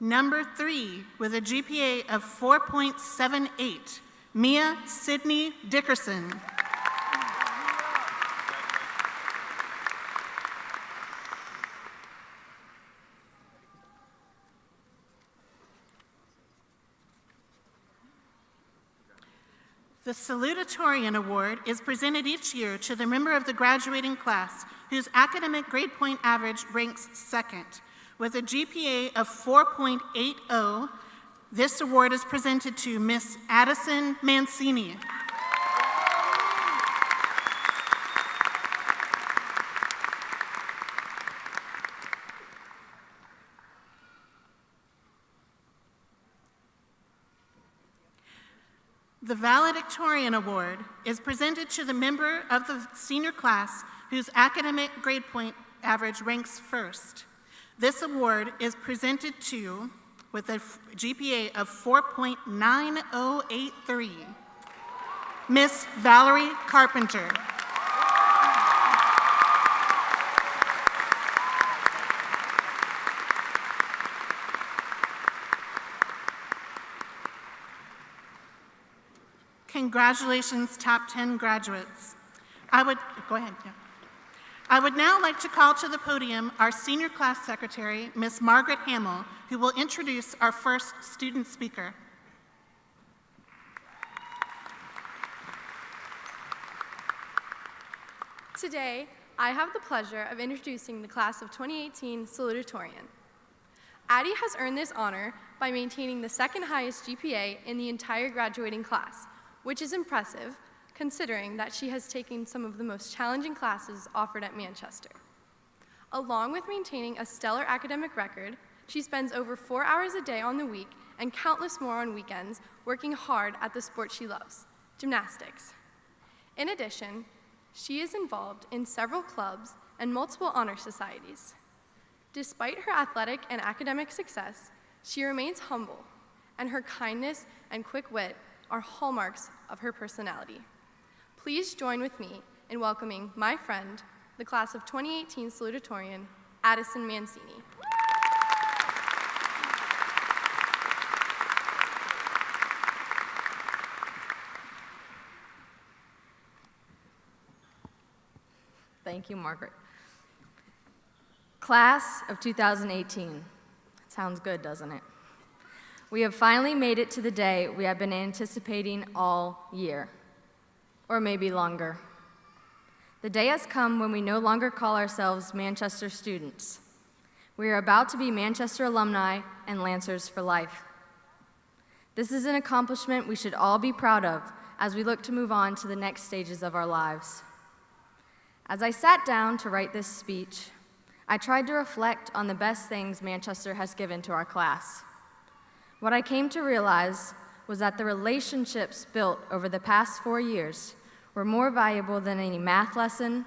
Number 3, with a GPA of 4.78, Mia Sidney Dickerson. The Salutatorian Award is presented each year to the member of the graduating class whose academic grade point average ranks second. With a GPA of 4.80, this award is presented to Miss Addison Mancini. The Valedictorian Award is presented to the member of the senior class whose academic grade point average ranks first. This award is presented to, with a GPA of 4.9083, Miss Valerie Carpenter. Congratulations, top 10 graduates. Go ahead, yeah. I would now like to call to the podium our senior class secretary, Ms. Margaret Hamill, who will introduce our first student speaker. Today, I have the pleasure of introducing the class of 2018 Salutatorian. Addie has earned this honor by maintaining the second highest GPA in the entire graduating class, which is impressive considering that she has taken some of the most challenging classes offered at Manchester. Along with maintaining a stellar academic record, she spends over 4 hours a day on the week and countless more on weekends working hard at the sport she loves, gymnastics. In addition, she is involved in several clubs and multiple honor societies. Despite her athletic and academic success, she remains humble, and her kindness and quick wit are hallmarks of her personality. Please join with me in welcoming my friend, the class of 2018 Salutatorian, Addison Mancini. Thank you, Margaret. Class of 2018. Sounds good, doesn't it? We have finally made it to the day we have been anticipating all year, or maybe longer. The day has come when we no longer call ourselves Manchester students. We are about to be Manchester alumni and Lancers for life. This is an accomplishment we should all be proud of as we look to move on to the next stages of our lives. As I sat down to write this speech, I tried to reflect on the best things Manchester has given to our class. What I came to realize was that the relationships built over the past 4 years were more valuable than any math lesson,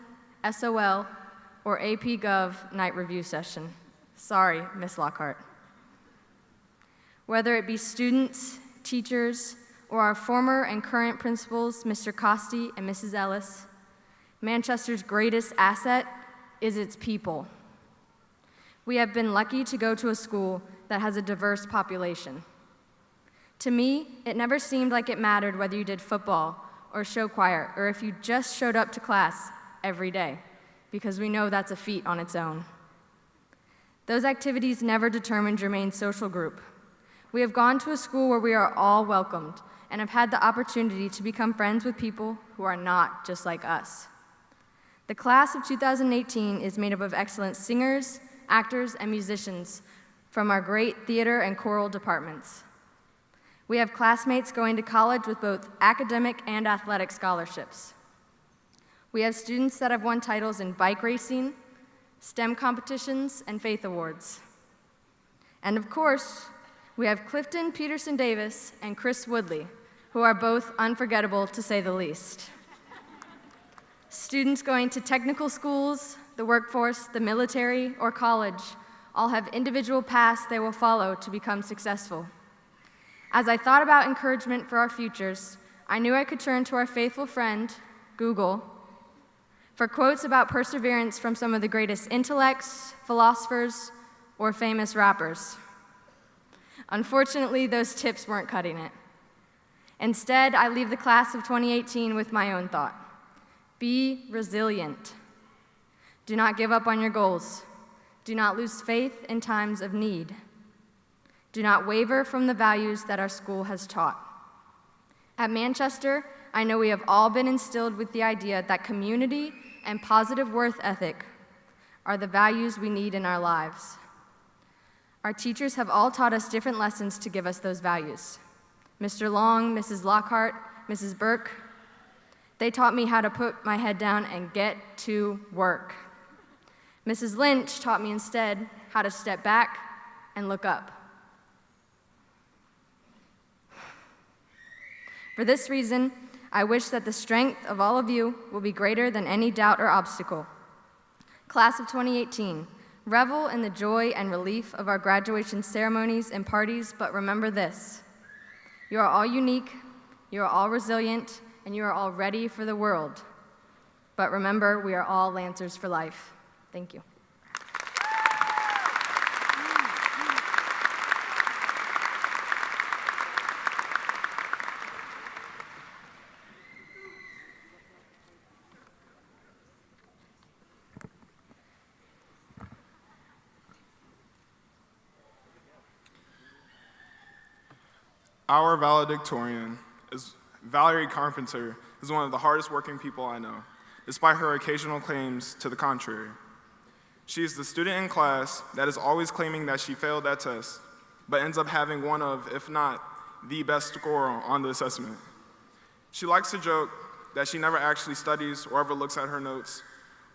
SOL, or AP Gov night review session. Sorry, Miss Lockhart. Whether it be students, teachers, or our former and current principals, Mr. Costi and Mrs. Ellis, Manchester's greatest asset is its people. We have been lucky to go to a school that has a diverse population. To me, it never seemed like it mattered whether you did football or show choir, or if you just showed up to class every day, because we know that's a feat on its own. Those activities never determined your main social group. We have gone to a school where we are all welcomed and have had the opportunity to become friends with people who are not just like us. The class of 2018 is made up of excellent singers, actors, and musicians from our great theater and choral departments. We have classmates going to college with both academic and athletic scholarships. We have students that have won titles in bike racing, STEM competitions, and faith awards. And of course, we have Clifton Peterson Davis and Chris Woodley, who are both unforgettable to say the least. Students going to technical schools, the workforce, the military, or college all have individual paths they will follow to become successful. As I thought about encouragement for our futures, I knew I could turn to our faithful friend, Google, for quotes about perseverance from some of the greatest intellects, philosophers, or famous rappers. Unfortunately, those tips weren't cutting it. Instead, I leave the class of 2018 with my own thought. Be resilient. Do not give up on your goals. Do not lose faith in times of need. Do not waver from the values that our school has taught. At Manchester, I know we have all been instilled with the idea that community and positive work ethic are the values we need in our lives. Our teachers have all taught us different lessons to give us those values. Mr. Long, Mrs. Lockhart, Mrs. Burke, they taught me how to put my head down and get to work. Mrs. Lynch taught me instead how to step back and look up. For this reason, I wish that the strength of all of you will be greater than any doubt or obstacle. Class of 2018, revel in the joy and relief of our graduation ceremonies and parties, but remember this: you are all unique, you are all resilient, and you are all ready for the world. But remember, we are all Lancers for life. Thank you. Our valedictorian, Valerie Carpenter, is one of the hardest working people I know, despite her occasional claims to the contrary. She is the student in class that is always claiming that she failed that test, but ends up having one of, if not, the best score on the assessment. She likes to joke that she never actually studies or ever looks at her notes,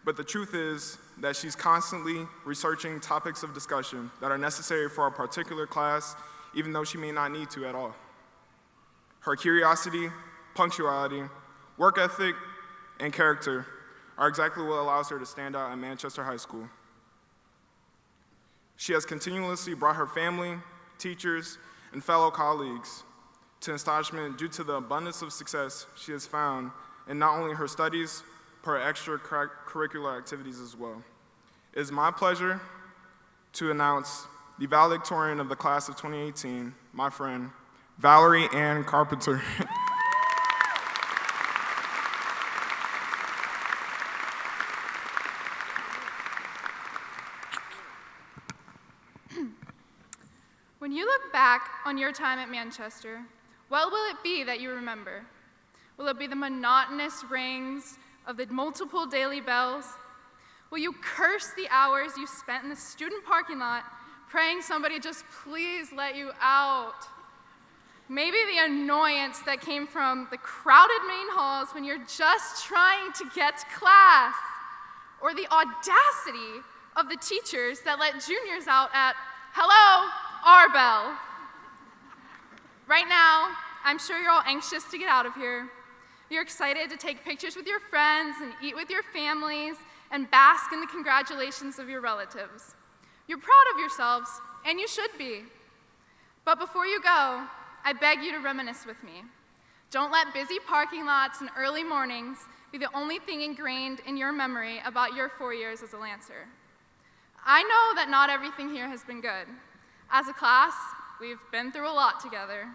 but the truth is that she's constantly researching topics of discussion that are necessary for a particular class, even though she may not need to at all. Her curiosity, punctuality, work ethic, and character are exactly what allows her to stand out at Manchester High School. She has continuously brought her family, teachers, and fellow colleagues to astonishment due to the abundance of success she has found in not only her studies, but her extracurricular activities as well. It is my pleasure to announce the valedictorian of the class of 2018, my friend, Valerie Ann Carpenter. When you look back on your time at Manchester, what will it be that you remember? Will it be the monotonous rings of the multiple daily bells? Will you curse the hours you spent in the student parking lot praying somebody just please let you out? Maybe the annoyance that came from the crowded main halls when you're just trying to get to class, or the audacity of the teachers that let juniors out at, hello, our bell. Right now, I'm sure you're all anxious to get out of here. You're excited to take pictures with your friends and eat with your families and bask in the congratulations of your relatives. You're proud of yourselves, and you should be. But before you go, I beg you to reminisce with me. Don't let busy parking lots and early mornings be the only thing ingrained in your memory about your 4 years as a Lancer. I know that not everything here has been good. As a class, we've been through a lot together.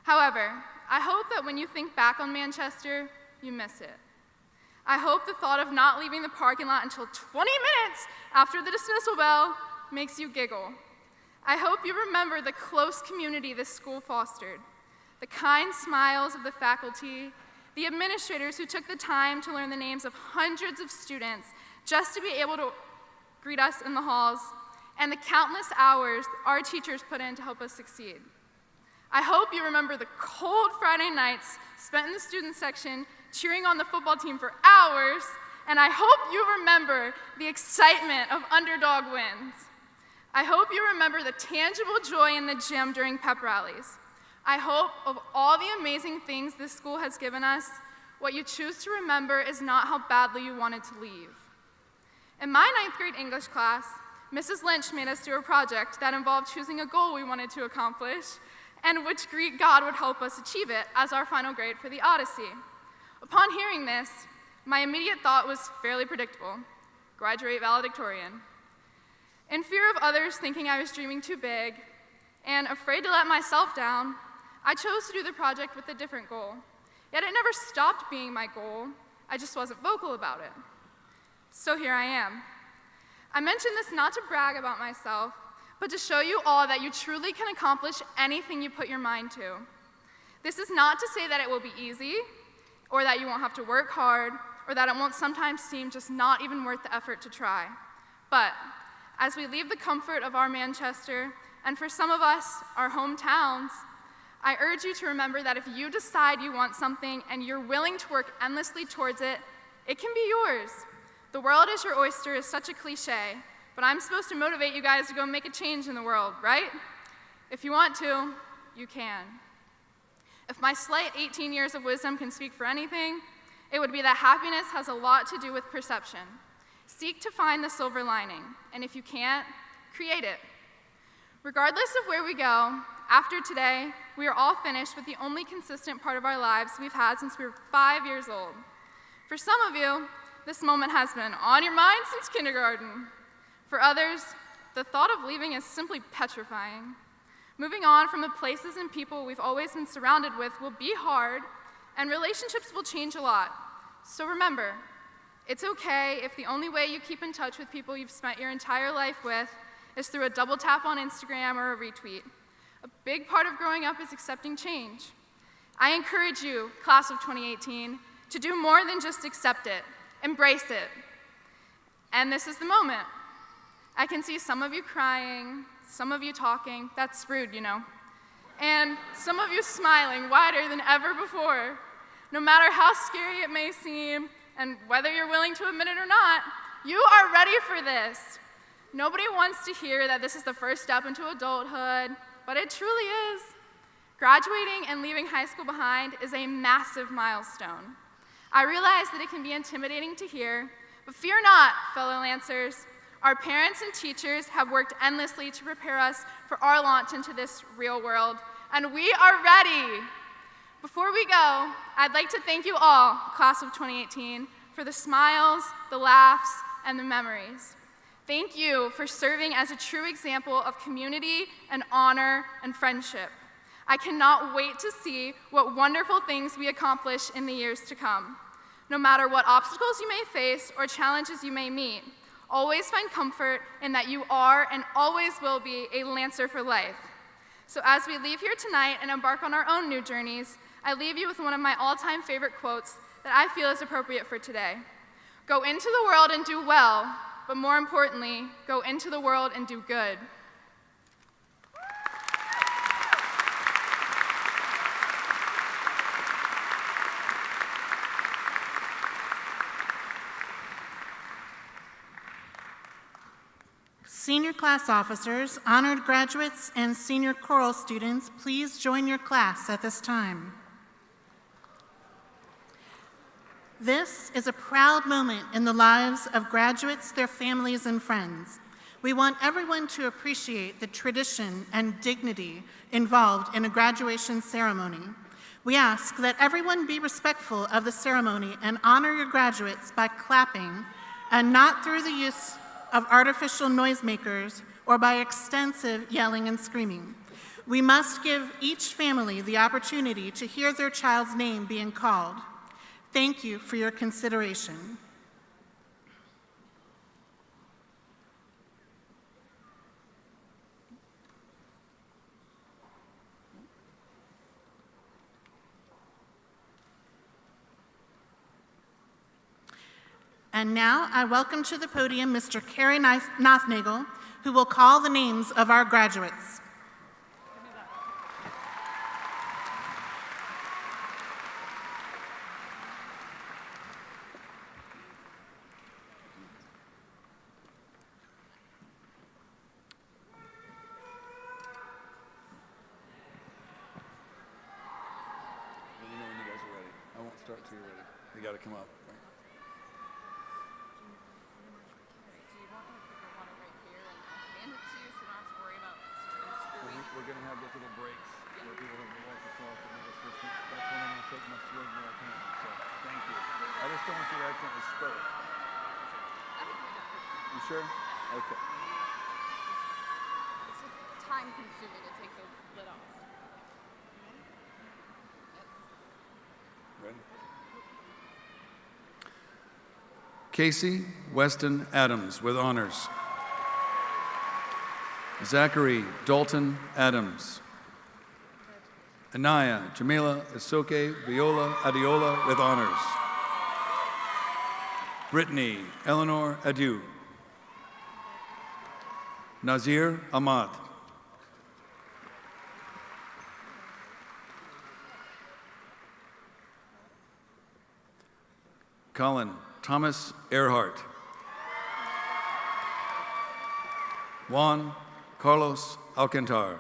However, I hope that when you think back on Manchester, you miss it. I hope the thought of not leaving the parking lot until 20 minutes after the dismissal bell makes you giggle. I hope you remember the close community this school fostered, the kind smiles of the faculty, the administrators who took the time to learn the names of hundreds of students just to be able to greet us in the halls, and the countless hours our teachers put in to help us succeed. I hope you remember the cold Friday nights spent in the student section cheering on the football team for hours, and I hope you remember the excitement of underdog wins. I hope you remember the tangible joy in the gym during pep rallies. I hope of all the amazing things this school has given us, what you choose to remember is not how badly you wanted to leave. In my 9th grade English class, Mrs. Lynch made us do a project that involved choosing a goal we wanted to accomplish and which Greek god would help us achieve it as our final grade for the Odyssey. Upon hearing this, my immediate thought was fairly predictable: graduate valedictorian. In fear of others thinking I was dreaming too big and afraid to let myself down, I chose to do the project with a different goal. Yet it never stopped being my goal, I just wasn't vocal about it. So here I am. I mention this not to brag about myself, but to show you all that you truly can accomplish anything you put your mind to. This is not to say that it will be easy, or that you won't have to work hard, or that it won't sometimes seem just not even worth the effort to try. But as we leave the comfort of our Manchester, and for some of us, our hometowns, I urge you to remember that if you decide you want something and you're willing to work endlessly towards it, it can be yours. The world is your oyster is such a cliche, but I'm supposed to motivate you guys to go make a change in the world, right? If you want to, you can. If my slight 18 years of wisdom can speak for anything, it would be that happiness has a lot to do with perception. Seek to find the silver lining, and if you can't, create it. Regardless of where we go, after today, we are all finished with the only consistent part of our lives we've had since we were 5 years old. For some of you, this moment has been on your mind since kindergarten. For others, the thought of leaving is simply petrifying. Moving on from the places and people we've always been surrounded with will be hard, and relationships will change a lot. So remember, it's okay if the only way you keep in touch with people you've spent your entire life with is through a double tap on Instagram or a retweet. A big part of growing up is accepting change. I encourage you, class of 2018, to do more than just accept it. Embrace it. And this is the moment. I can see some of you crying, some of you talking, that's rude, you know, and some of you smiling wider than ever before. No matter how scary it may seem, and whether you're willing to admit it or not, you are ready for this. Nobody wants to hear that this is the first step into adulthood, but it truly is. Graduating and leaving high school behind is a massive milestone. I realize that it can be intimidating to hear, but fear not, fellow Lancers. Our parents and teachers have worked endlessly to prepare us for our launch into this real world, and we are ready. Before we go, I'd like to thank you all, class of 2018, for the smiles, the laughs, and the memories. Thank you for serving as a true example of community and honor and friendship. I cannot wait to see what wonderful things we accomplish in the years to come. No matter what obstacles you may face or challenges you may meet, always find comfort in that you are and always will be a Lancer for life. So as we leave here tonight and embark on our own new journeys, I leave you with one of my all-time favorite quotes that I feel is appropriate for today. Go into the world and do well, but more importantly, go into the world and do good. Senior class officers, honored graduates, and senior choral students, please join your class at this time. This is a proud moment in the lives of graduates, their families, and friends. We want everyone to appreciate the tradition and dignity involved in a graduation ceremony. We ask that everyone be respectful of the ceremony and honor your graduates by clapping and not through the use of artificial noisemakers or by extensive yelling and screaming. We must give each family the opportunity to hear their child's name being called. Thank you for your consideration. And now I welcome to the podium Mr. Kerry Nothnagel, who will call the names of our graduates. Let me know when you guys are ready. I won't start till you're ready. You got to come up. We're going to have those little breaks where people have to walk across and make assistance. That's when I'm going to take my swing where I can. So, thank you. I just don't want you to accidentally spill it. You sure? Okay. It's just time consuming to take the lid off. Ready? Casey Weston Adams with honors. Zachary Dalton Adams. Anaya Jamila Isoke Viola Adiola with honors. Brittany Eleanor Adieu. Nazir Ahmad. Colin Thomas Earhart. Juan Carlos Alcantar.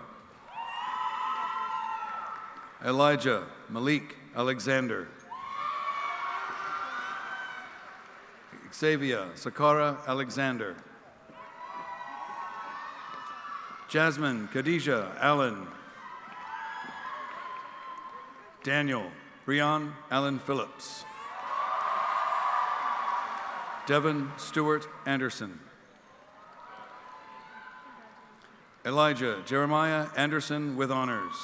Elijah Malik Alexander. Xavier Sakara Alexander. Jasmine Khadijah Allen. Daniel Breon Allen Phillips. Devin Stewart Anderson. Elijah Jeremiah Anderson with honors.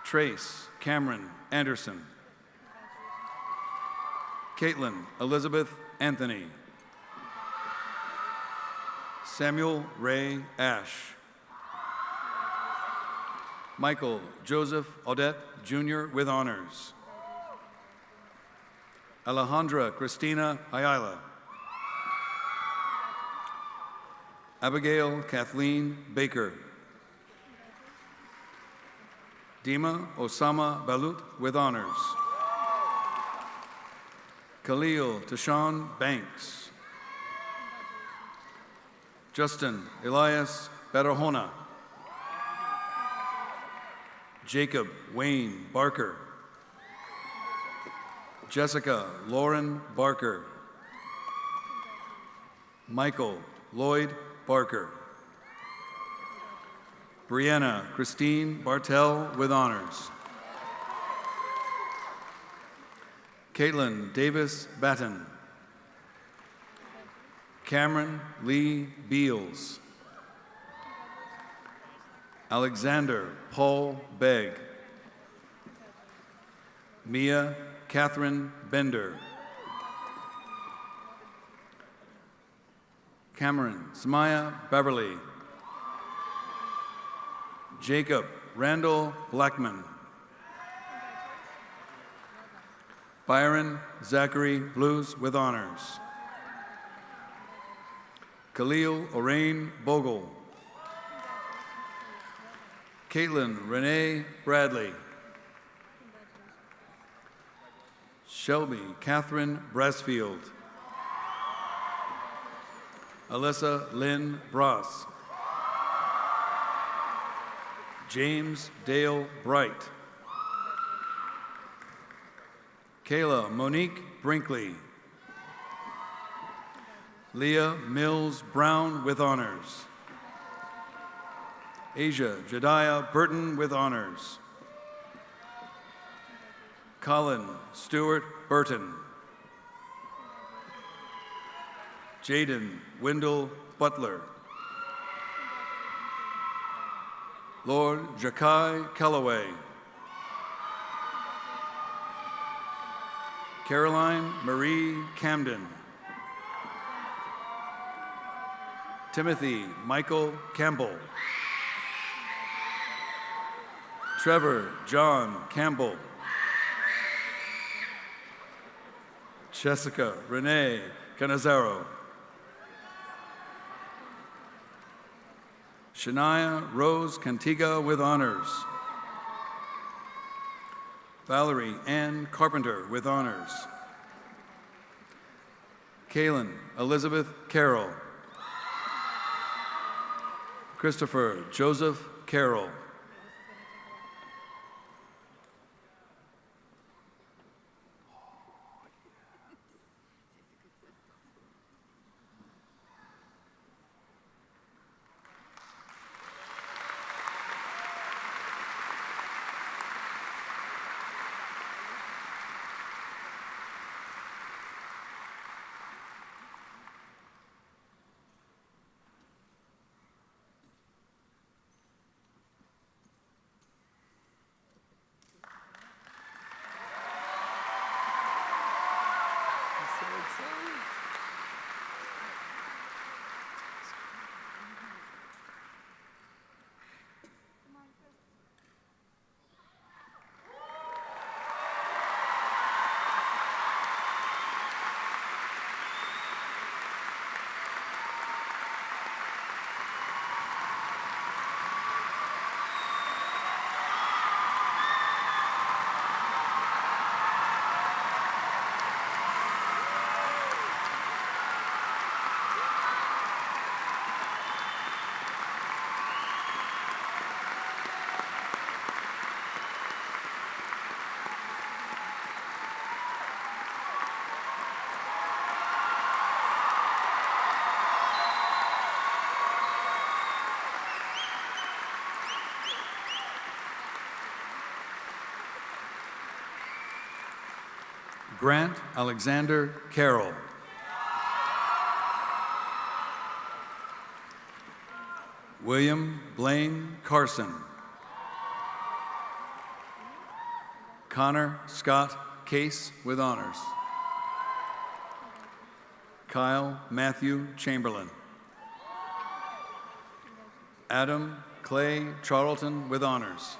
Trace Cameron Anderson. Caitlin Elizabeth Anthony. Samuel Ray Ash. Michael Joseph Odette Jr. with honors. Alejandra Christina Ayala. Abigail Kathleen Baker. Dima Osama Balut with honors. Khalil Tashawn Banks. Justin Elias Barahona. Jacob Wayne Barker. Jessica Lauren Barker. Michael Lloyd Barker. Brianna Christine Bartell with honors. Caitlin Davis Batten. Cameron Lee Beals. Alexander Paul Begg. Mia Catherine Bender. Cameron Samaya Beverly. Jacob Randall Blackman. Byron Zachary Blues with honors. Khalil Orain Bogle. Caitlin Renee Bradley. Shelby Catherine Brassfield. Alyssa Lynn Bross. James Dale Bright. Kayla Monique Brinkley. Leah Mills Brown with honors. Asia Jediah Burton with honors. Colin Stewart Burton. Jaden Wendell Butler. Lord Jakai Calloway. Caroline Marie Camden. Timothy Michael Campbell. Trevor John Campbell. Jessica Renee Canizaro. Shania Rose Cantiga with honors. Valerie Ann Carpenter with honors. Kaylin Elizabeth Carroll. Christopher Joseph Carroll. Grant Alexander Carroll. William Blaine Carson. Connor Scott Case with honors. Kyle Matthew Chamberlain. Adam Clay Charlton with honors.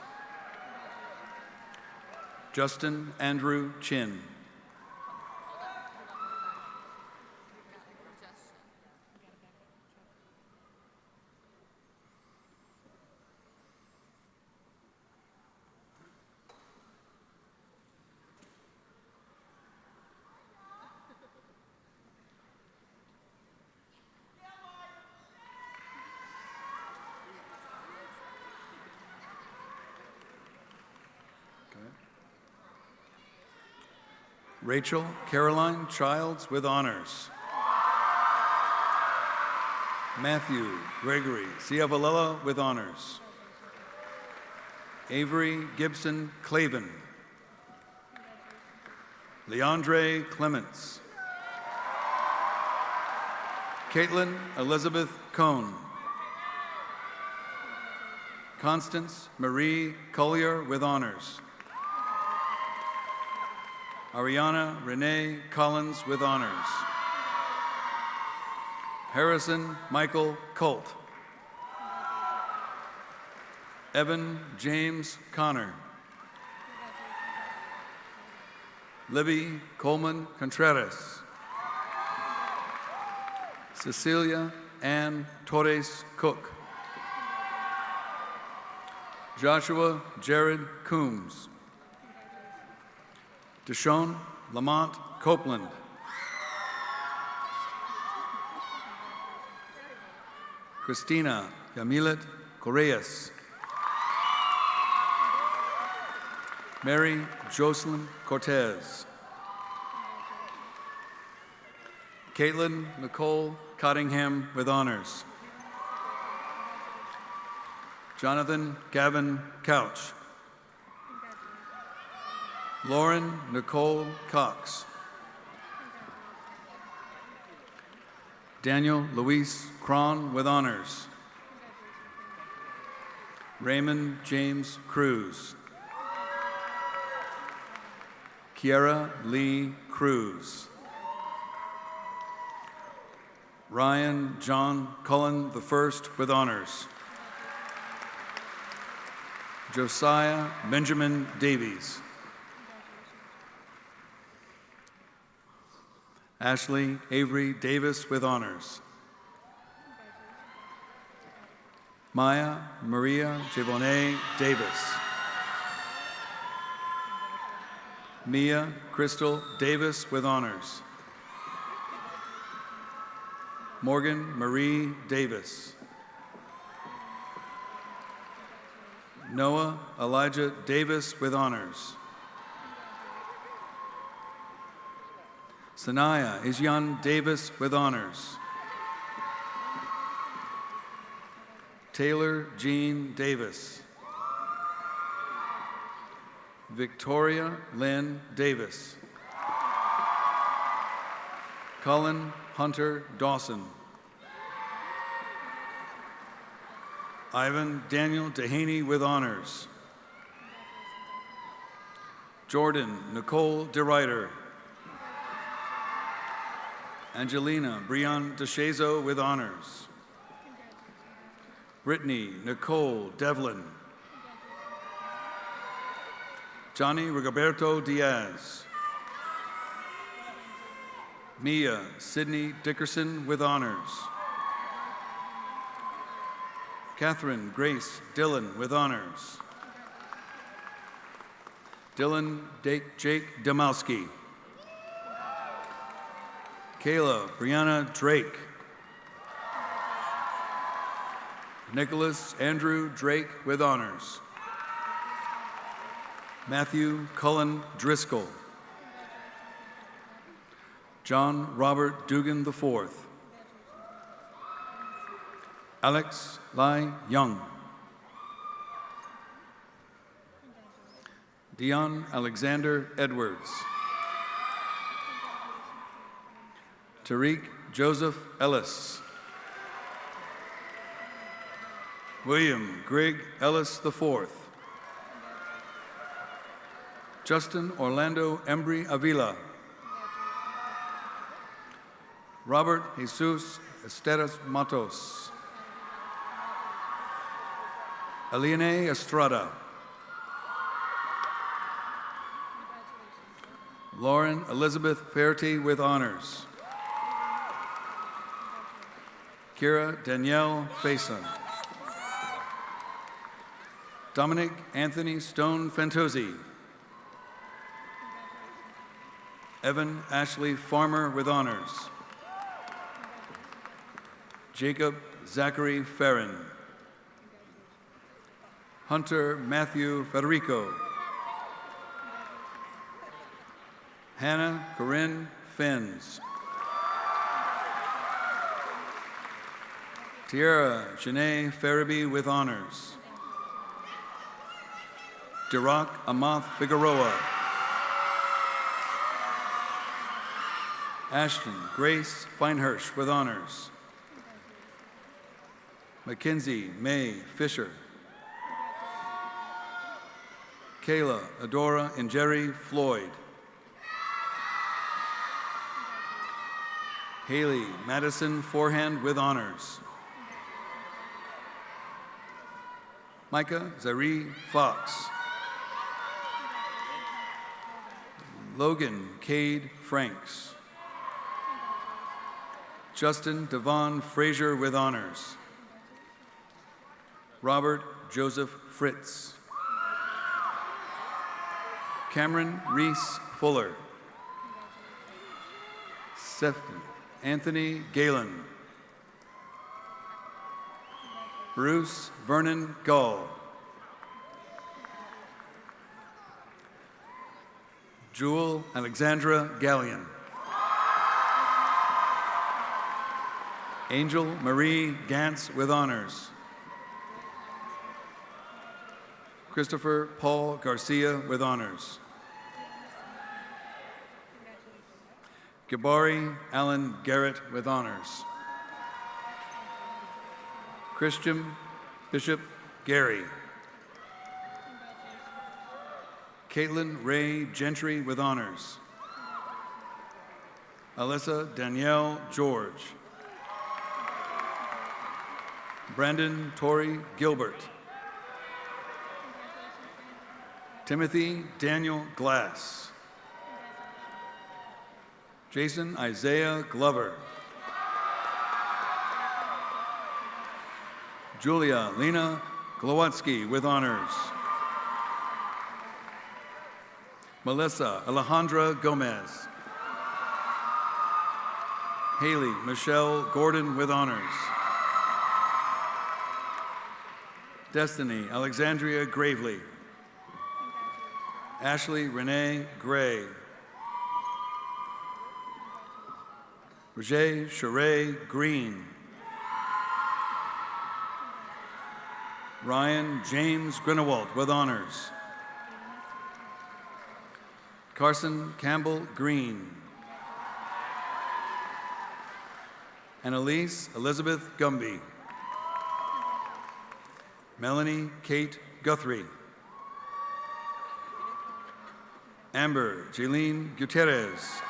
Justin Andrew Chin. Rachel Caroline Childs with honors. Matthew Gregory Ciavalella with honors. Avery Gibson Clavin. Leandre Clements. Caitlin Elizabeth Cohn. Constance Marie Collier with honors. Ariana Renee Collins with honors. Harrison Michael Colt. Evan James Connor. Libby Coleman Contreras. Cecilia Ann Torres Cook. Joshua Jared Coombs. Deshaun Lamont Copeland. Christina Yamilet Correas. Mary Jocelyn Cortez. Caitlin Nicole Cottingham with honors. Jonathan Gavin Couch. Lauren Nicole Cox. Daniel Luis Cron with honors. Raymond James Cruz. Kiara Lee Cruz. Ryan John Cullen I with honors. Josiah Benjamin Davies. Ashley Avery Davis with honors. Maya Maria Javone Davis. Mia Crystal Davis with honors. Morgan Marie Davis. Noah Elijah Davis with honors. Sanaya Isyan Davis with honors. Taylor Jean Davis. Victoria Lynn Davis. Cullen Hunter Dawson. Ivan Daniel Dehaney with honors. Jordan Nicole DeRuyter. Angelina Brian DeShazo with honors. Brittany Nicole Devlin. Johnny Rigoberto Diaz. Mia Sidney Dickerson with honors. Catherine Grace Dillon with honors. Dylan Jake Demowski. Kayla Brianna Drake. Nicholas Andrew Drake with honors. Matthew Cullen Driscoll. John Robert Dugan IV. Alex Lai Young. Dion Alexander Edwards. Tariq Joseph Ellis. William Grigg Ellis IV. Justin Orlando Embry Avila. Robert Jesus Esteras Matos. Eliane Estrada. Lauren Elizabeth Faherty with honors. Kira Danielle Faison. Dominic Anthony Stone Fantozzi. Evan Ashley Farmer with honors. Jacob Zachary Farron. Hunter Matthew Federico. Hannah Corinne Fenns. Tierra Janae Farabee with honors. Dirac Amath Figueroa. Ashton Grace Feinhirsch with honors. Mackenzie May Fisher. Kayla Adora and Jerry Floyd. Haley Madison Forehand with honors. Micah Zari Fox. Logan Cade Franks. Justin Devon Frazier with honors. Robert Joseph Fritz. Cameron Reese Fuller. Sefton Anthony Galen. Bruce Vernon Gall. Jewel Alexandra Gallion. Angel Marie Gantz with honors. Christopher Paul Garcia with honors. Gabari Allen Garrett with honors. Christian Bishop Gary. Caitlin Ray Gentry with honors. Alyssa Danielle George. Brandon Torrey Gilbert. Timothy Daniel Glass. Jason Isaiah Glover. Julia Lena Glowatsky with honors. Melissa Alejandra Gomez. Haley Michelle Gordon with honors. Destiny Alexandria Gravely. Ashley Renee Gray. Roger Sheree Green. Ryan James Grinewalt with honors. Carson Campbell Green. Annalise Elizabeth Gumby. Melanie Kate Guthrie. Amber Jaylene Gutierrez.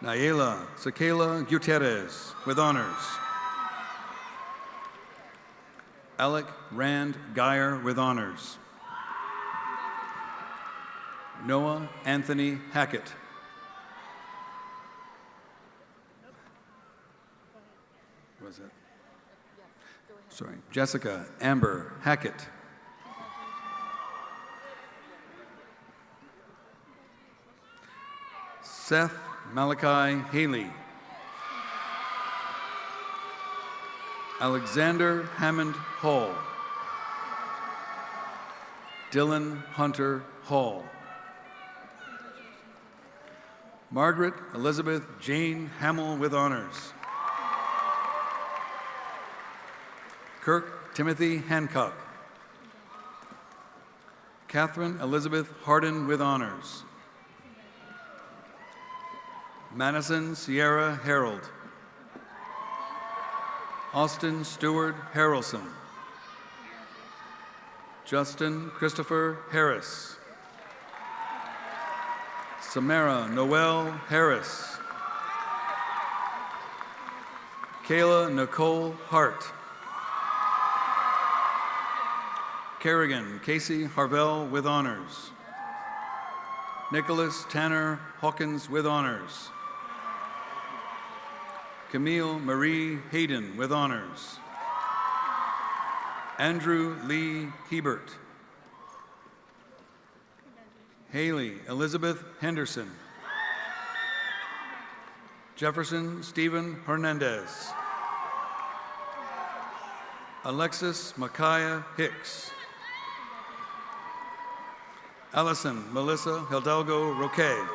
Nayela Sakela Gutierrez with honors. Alec Rand Geyer with honors. Noah Anthony Hackett. Was it? Sorry, Jessica Amber Hackett. Seth Malachi Haley. Alexander Hammond Hall. Dylan Hunter Hall. Margaret Elizabeth Jane Hamill with honors. Kirk Timothy Hancock. Catherine Elizabeth Hardin with honors. Madison Sierra Harold. Austin Stewart Harrelson. Justin Christopher Harris. Samara Noel Harris. Kayla Nicole Hart. Kerrigan Casey Harvell with honors. Nicholas Tanner Hawkins with honors. Camille Marie Hayden with honors. Andrew Lee Hebert. Haley Elizabeth Henderson. Jefferson Stephen Hernandez. Alexis Micaiah Hicks. Allison Melissa Hidalgo Roque.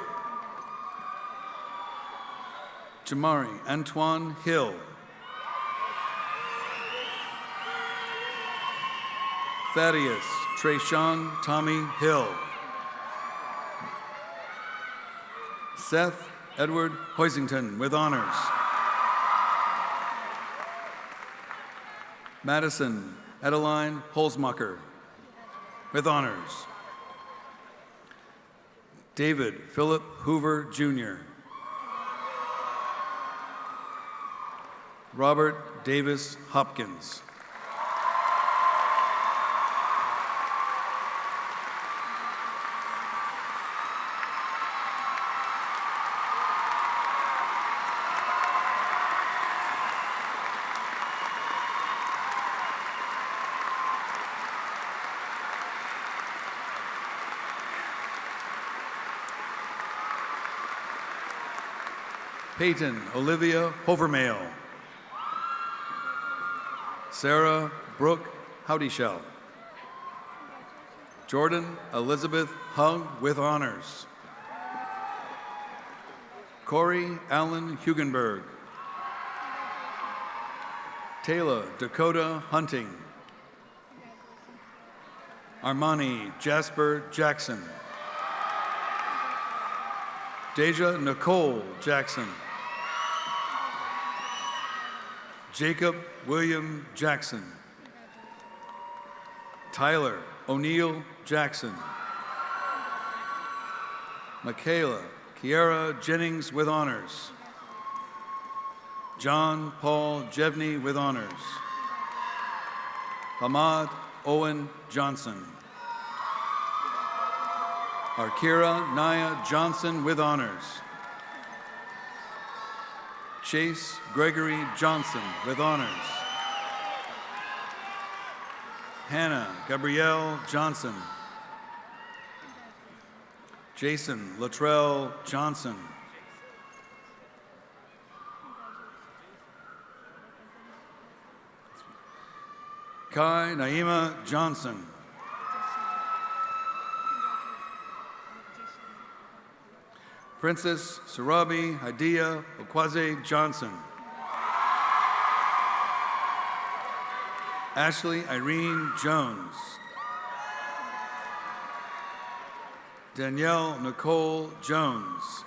Jamari Antoine Hill. Thaddeus Trayshawn Tommy Hill. Seth Edward Hoisington with honors. Madison Adeline Holzmacher with honors. David Philip Hoover Jr. Robert Davis Hopkins. Peyton Olivia Hovermail. Sarah Brooke Howdyshell. Jordan Elizabeth Hung with honors. Corey Allen Hugenberg. Taylor Dakota Hunting. Armani Jasper Jackson. Deja Nicole Jackson. Jacob William Jackson. Tyler O'Neill Jackson. Michaela Kiara Jennings with honors. John Paul Jevney with honors. Ahmad Owen Johnson. Arkira Naya Johnson with honors. Chase Gregory Johnson with honors. Hannah Gabrielle Johnson. Jason Latrell Johnson. Kai Naima Johnson. Princess Sarabi Hadia Okwaze Johnson. Ashley Irene Jones. Danielle Nicole Jones.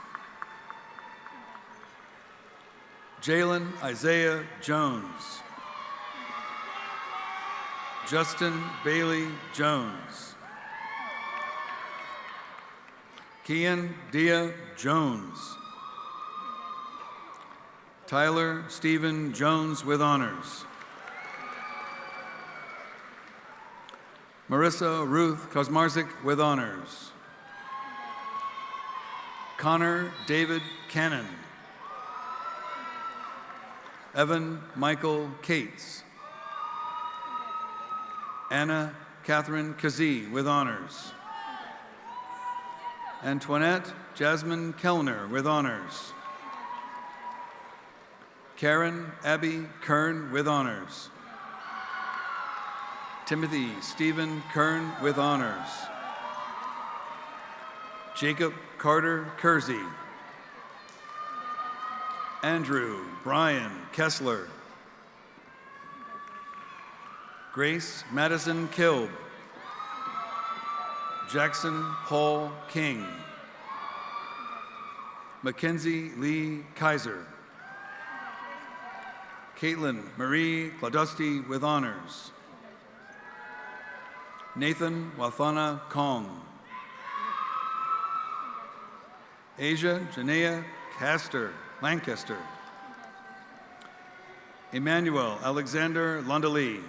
Jalen Isaiah Jones. Justin Bailey Jones. Kian Dia Jones. Tyler Stephen Jones with honors. Marissa Ruth Kosmarzik with honors. Connor David Cannon. Evan Michael Cates. Anna Catherine Kazee with honors. Antoinette Jasmine Kellner with honors. Karen Abby Kern with honors. Timothy Stephen Kern with honors. Jacob Carter Kersey. Andrew Brian Kessler. Grace Madison Kilb. Jackson Paul King. Mackenzie Lee Kaiser. Caitlin Marie Claudusty with honors. Nathan Wathana Kong. Asia Janea Castor Lancaster. Emmanuel Alexander Londalee.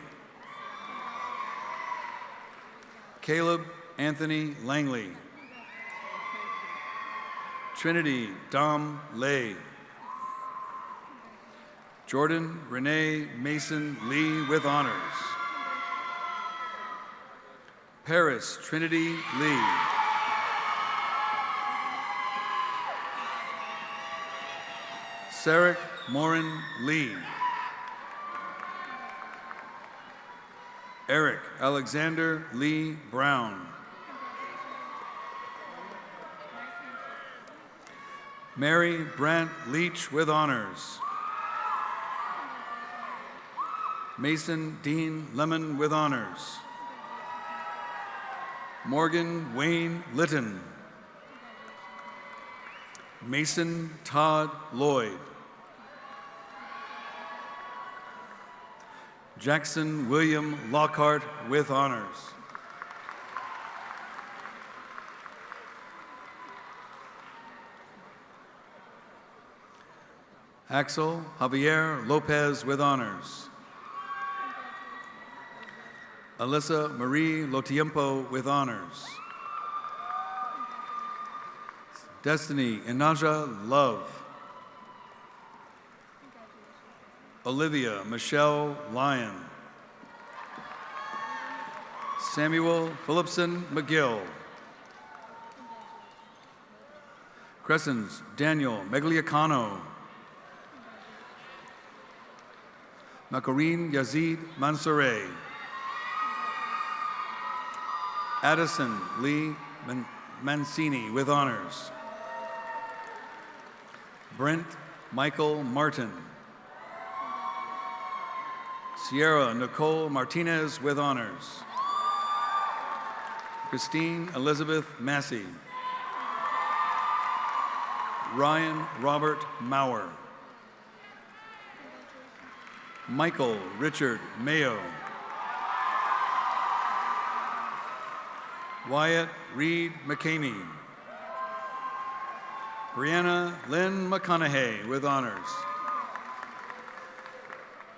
Caleb Anthony Langley. Trinity Dom Lay. Jordan Renee Mason Lee with honors. Paris Trinity Lee. Sarek Morin Lee. Eric Alexander Lee Brown. Mary Brant Leach with honors. Mason Dean Lemon with honors. Morgan Wayne Litton. Mason Todd Lloyd. Jackson William Lockhart with honors. Axel Javier Lopez with honors. Alyssa Marie Lotiempo with honors. Destiny Inaja Love. Olivia Michelle Lyon. Samuel Phillipson McGill. Crescens Daniel Megliacano. Makareen Yazid Mansoureh. Addison Lee Mancini with honors. Brent Michael Martin. Sierra Nicole Martinez with honors. Christine Elizabeth Massey. Ryan Robert Maurer. Michael Richard Mayo. Wyatt Reed McCamey. Brianna Lynn McConaughey with honors.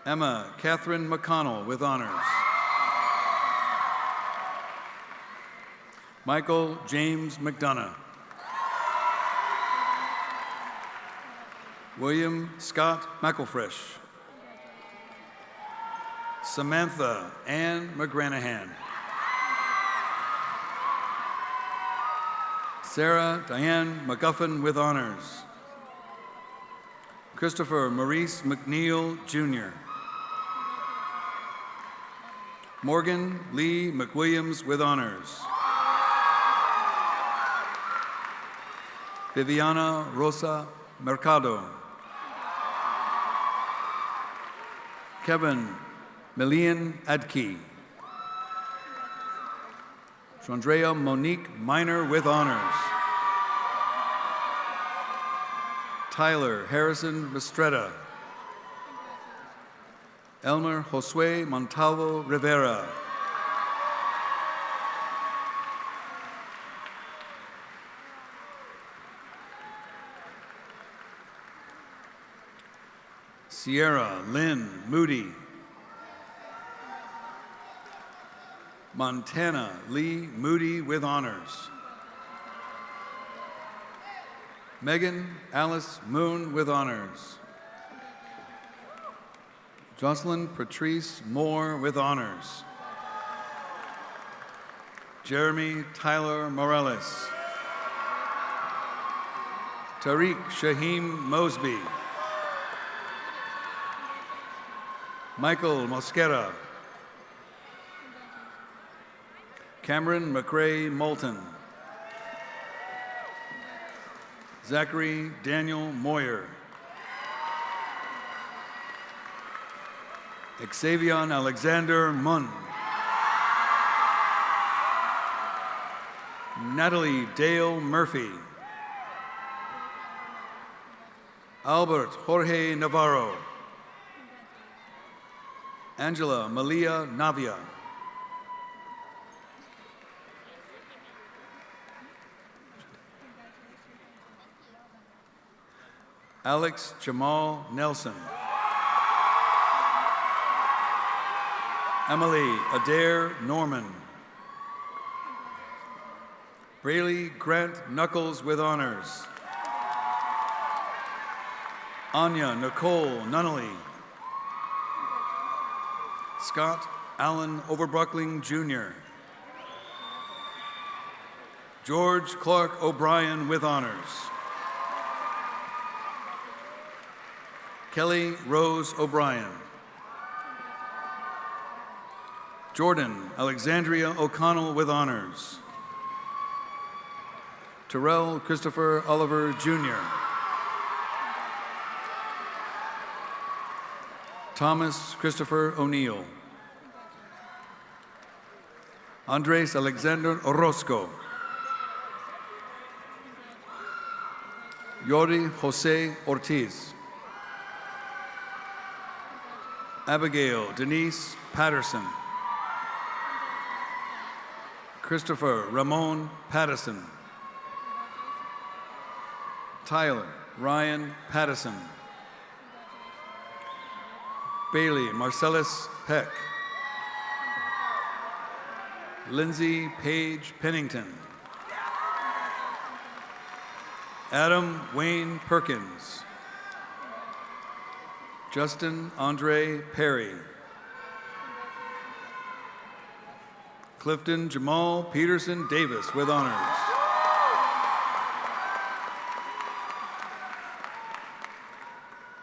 Emma Catherine McConnell with honors. Michael James McDonough. William Scott McElfresh. Samantha Ann McGranahan. Sarah Diane McGuffin with honors. Christopher Maurice McNeil, Jr. Morgan Lee McWilliams with honors. Viviana Rosa Mercado. Kevin Milian Adke. Chandrea Monique Minor with honors. Tyler Harrison Mistretta. Elmer Josue Montalvo Rivera. Sierra Lynn Moody. Montana Lee Moody with honors. Megan Alice Moon with honors. Jocelyn Patrice Moore with honors. Jeremy Tyler Morales. Tariq Shaheem Mosby. Michael Mosquera. Cameron McRae Moulton. Zachary Daniel Moyer. Xavion Alexander Munn. Natalie Dale Murphy. Albert Jorge Navarro. Angela Malia Navia. Alex Jamal Nelson. Emily Adair Norman. Braylee Grant Knuckles with honors. Anya Nicole Nunnally. Scott Allen Overbruckling Jr. George Clark O'Brien with honors. Kelly Rose O'Brien. Jordan Alexandria O'Connell with honors. Terrell Christopher Oliver Jr. Thomas Christopher O'Neill. Andres Alexander Orozco. Yori Jose Ortiz. Abigail Denise Patterson. Christopher Ramon Patterson. Tyler Ryan Patterson. Bailey Marcellus Peck. Lindsay Page Pennington. Adam Wayne Perkins. Justin Andre Perry. Clifton Jamal Peterson Davis with honors.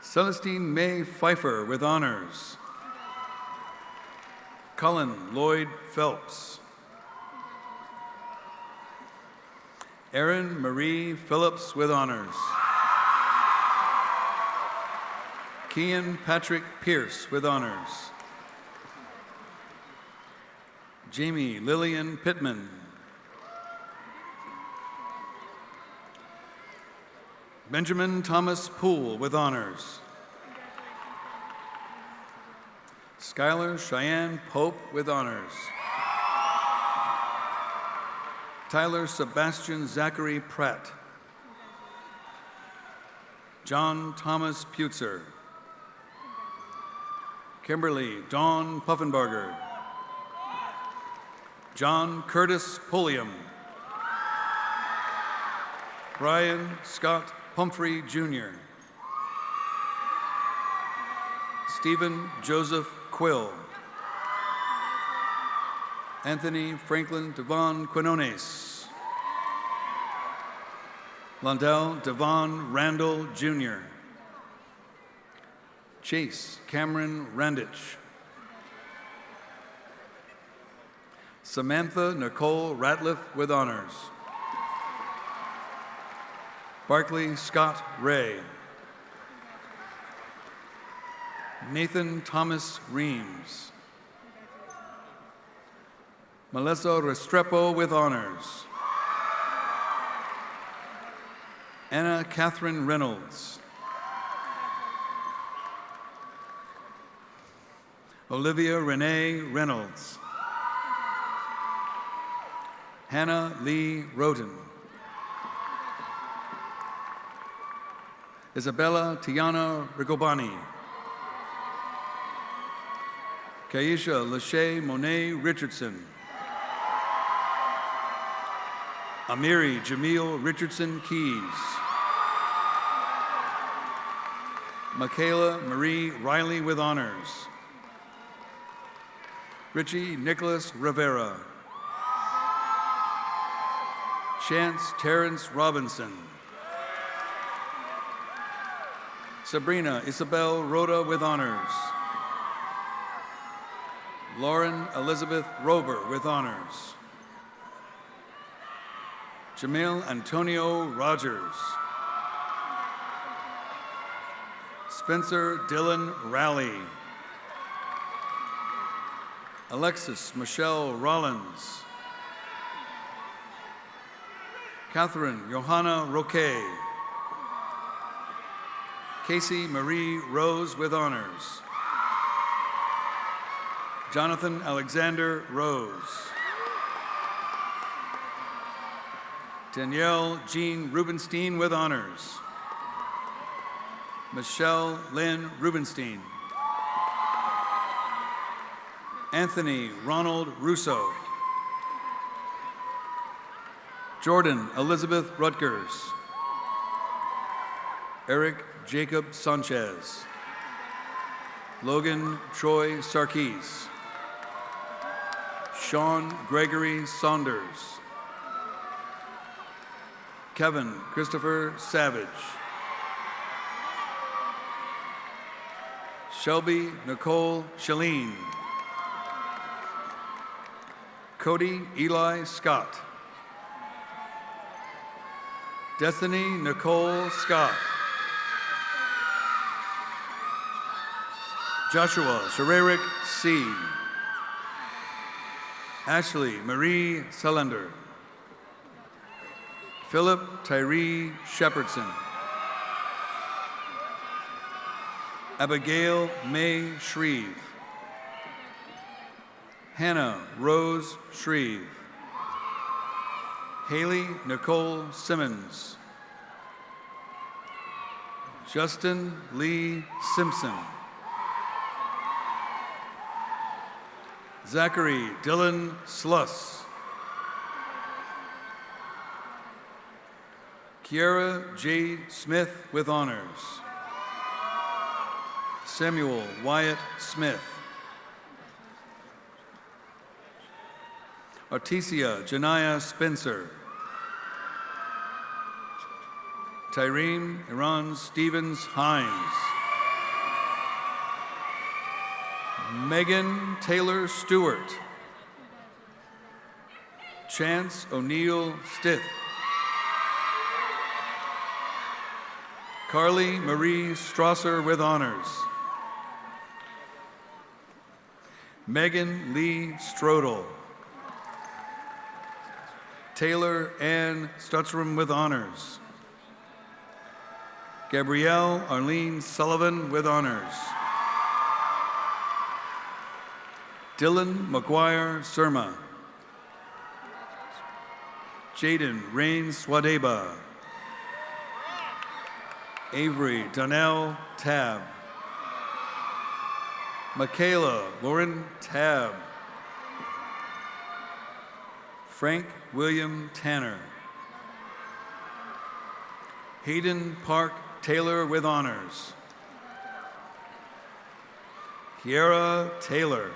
Celestine May Pfeiffer with honors. Cullen Lloyd Phelps. Erin Marie Phillips with honors. Kian Patrick Pierce with honors. Jamie Lillian Pittman. Benjamin Thomas Poole with honors. Skylar Cheyenne Pope with honors. Tyler Sebastian Zachary Pratt. John Thomas Putzer. Kimberly Dawn Puffenbarger. John Curtis Pulliam. Brian Scott Pumphrey Jr. Stephen Joseph Quill. Anthony Franklin Devon Quinones. Londell Devon Randall Jr. Chase Cameron Randich. Samantha Nicole Ratliff with honors. Barkley Scott Ray. Nathan Thomas Reams. Melissa Restrepo with honors. Anna Catherine Reynolds. Olivia Renee Reynolds. Hannah Lee Roden. Isabella Tiana Rigobani. Kaisha Lachey Monet Richardson. Amiri Jamil Richardson Keys. Michaela Marie Riley with honors. Richie Nicholas Rivera. Chance Terrence Robinson. Sabrina Isabel Rhoda with honors. Lauren Elizabeth Rober with honors. Jamil Antonio Rogers. Spencer Dylan Rowley. Alexis Michelle Rollins. Catherine Johanna Roque. Casey Marie Rose with honors. Jonathan Alexander Rose. Danielle Jean Rubenstein with honors. Michelle Lynn Rubenstein. Anthony Ronald Russo. Jordan Elizabeth Rutgers. Eric Jacob Sanchez. Logan Troy Sarkis. Sean Gregory Saunders. Kevin Christopher Savage. Shelby Nicole Shalene. Cody Eli Scott. Destiny Nicole Scott. Joshua Shererick C. Ashley Marie Selender. Philip Tyree Shepherdson. Abigail May Shreve. Hannah Rose Shreve. Haley Nicole Simmons. Justin Lee Simpson. Zachary Dylan Sluss. Kiara J. Smith with honors. Samuel Wyatt Smith. Artesia Janaya Spencer. Tyreen Iran Stevens Hines. Megan Taylor Stewart. Chance O'Neill Stith. Carly Marie Strasser with honors. Megan Lee Strodel. Taylor Ann Stutzram with honors. Gabrielle Arlene Sullivan with honors. Dylan McGuire Surma. Jaden Rain Swadeba. Avery Donnell Tab. Michaela Lauren Tab. Frank William Tanner. Hayden Park Taylor with honors. Kiara Taylor.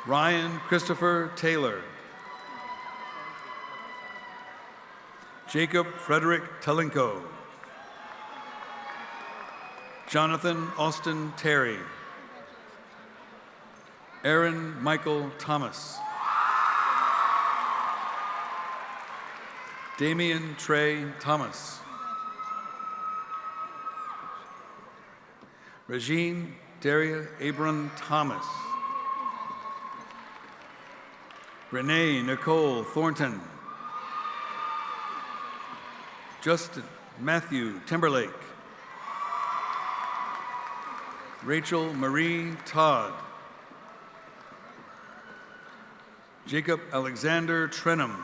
Ryan Christopher Taylor. Jacob Frederick Telenko. Jonathan Austin Terry. Aaron Michael Thomas. Damian Trey Thomas. Regine Daria Abram Thomas. Renee Nicole Thornton. Justin Matthew Timberlake. Rachel Marie Todd. Jacob Alexander Trenum.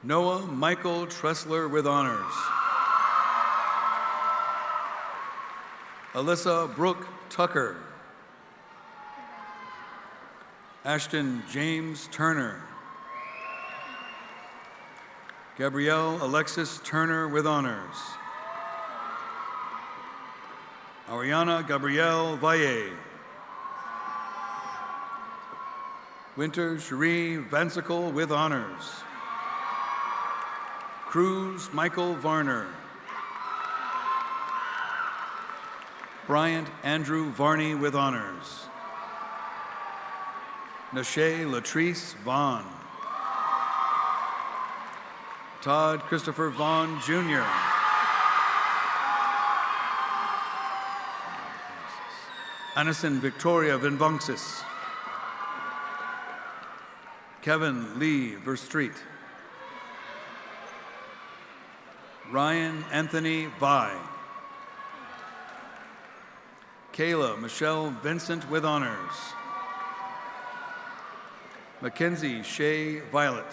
Noah Michael Tressler with honors. Alyssa Brooke Tucker. Ashton James Turner. Gabrielle Alexis Turner with honors. Ariana Gabrielle Valle. Winter Cherie Vansicle with honors. Cruz Michael Varner. Bryant Andrew Varney with honors. Nashay Latrice Vaughn. Todd Christopher Vaughn, Jr. Anison Victoria Vinvonxis. Kevin Lee Verstreet. Ryan Anthony Vi. Kayla Michelle Vincent with honors. Mackenzie Shea Violet.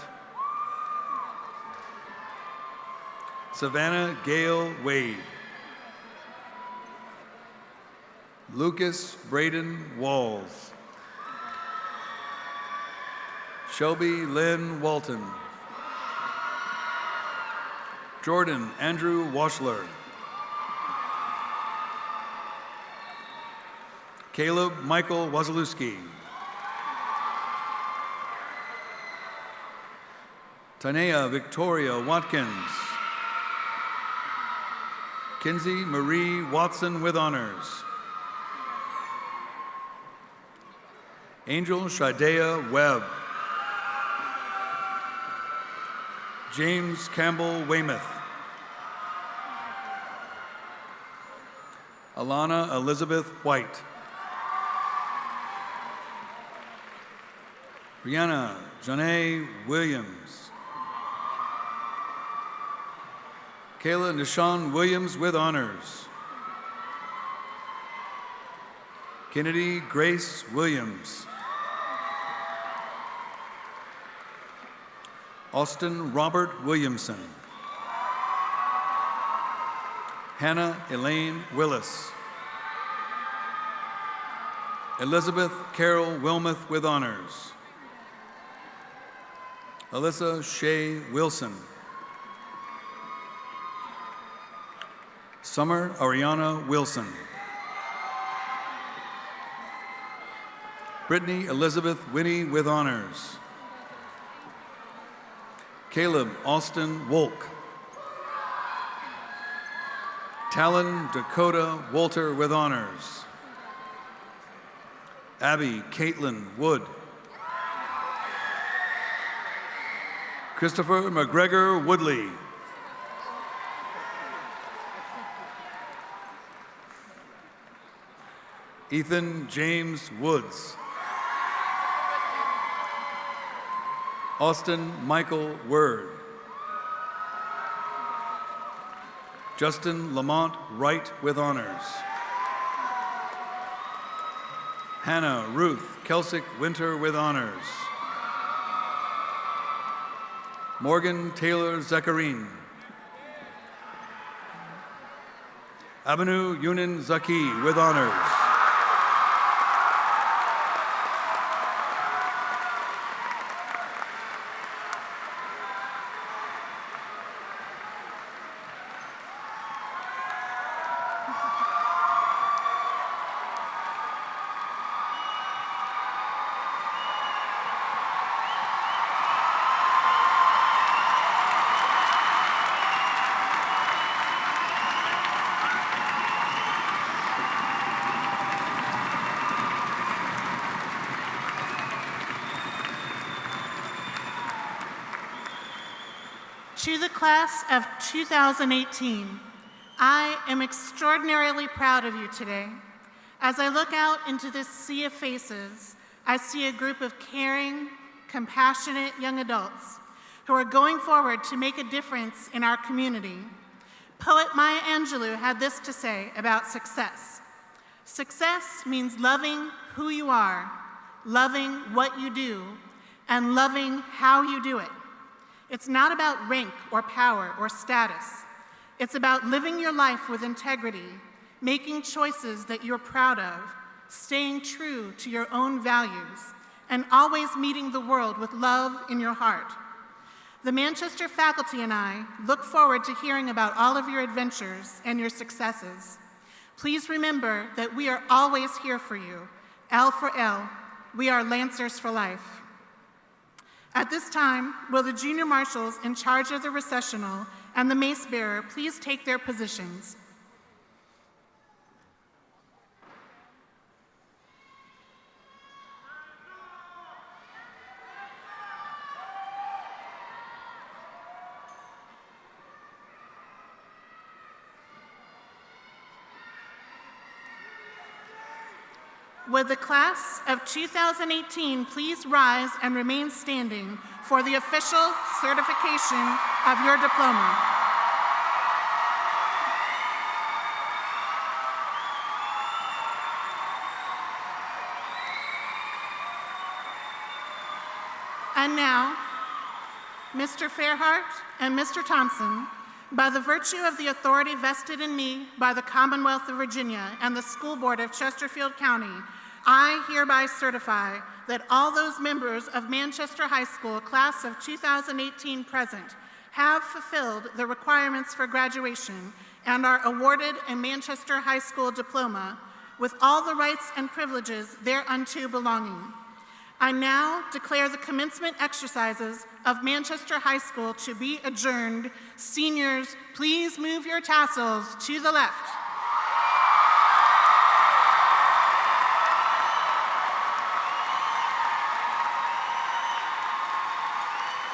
Savannah Gail Wade. Lucas Braden Walls. Shelby Lynn Walton. Jordan Andrew Washler. Caleb Michael Wazalewski. Tanea Victoria Watkins. Kinsey Marie Watson with honors. Angel Shidea Webb. James Campbell Weymouth. Alana Elizabeth White. Brianna Janae Williams. Kayla Nishan Williams with honors. Kennedy Grace Williams. Austin Robert Williamson. Hannah Elaine Willis. Elizabeth Carol Wilmuth with honors. Alyssa Shea Wilson. Summer Ariana Wilson. Brittany Elizabeth Winnie with honors. Caleb Austin Wolk. Talon Dakota Walter with honors. Abby Caitlin Wood. Christopher McGregor Woodley. Ethan James Woods. Austin Michael Word. Justin Lamont Wright with honors. Hannah Ruth Kelsick Winter with honors. Morgan Taylor Zacharin. Abinu Yunin Zaki with honors. To the class of 2018, I am extraordinarily proud of you today. As I look out into this sea of faces, I see a group of caring, compassionate young adults who are going forward to make a difference in our community. Poet Maya Angelou had this to say about success. Success means loving who you are, loving what you do, and loving how you do it. It's not about rank or power or status. It's about living your life with integrity, making choices that you're proud of, staying true to your own values, and always meeting the world with love in your heart. The Manchester faculty and I look forward to hearing about all of your adventures and your successes. Please remember that we are always here for you. L for L, we are Lancers for life. At this time, will the junior marshals in charge of the recessional and the mace bearer please take their positions? Would the class of 2018 please rise and remain standing for the official certification of your diploma? And now, Mr. Fairhart and Mr. Thompson, by the virtue of the authority vested in me by the Commonwealth of Virginia and the School Board of Chesterfield County, I hereby certify that all those members of Manchester High School class of 2018 present have fulfilled the requirements for graduation and are awarded a Manchester High School diploma with all the rights and privileges thereunto belonging. I now declare the commencement exercises of Manchester High School to be adjourned. Seniors, please move your tassels to the left.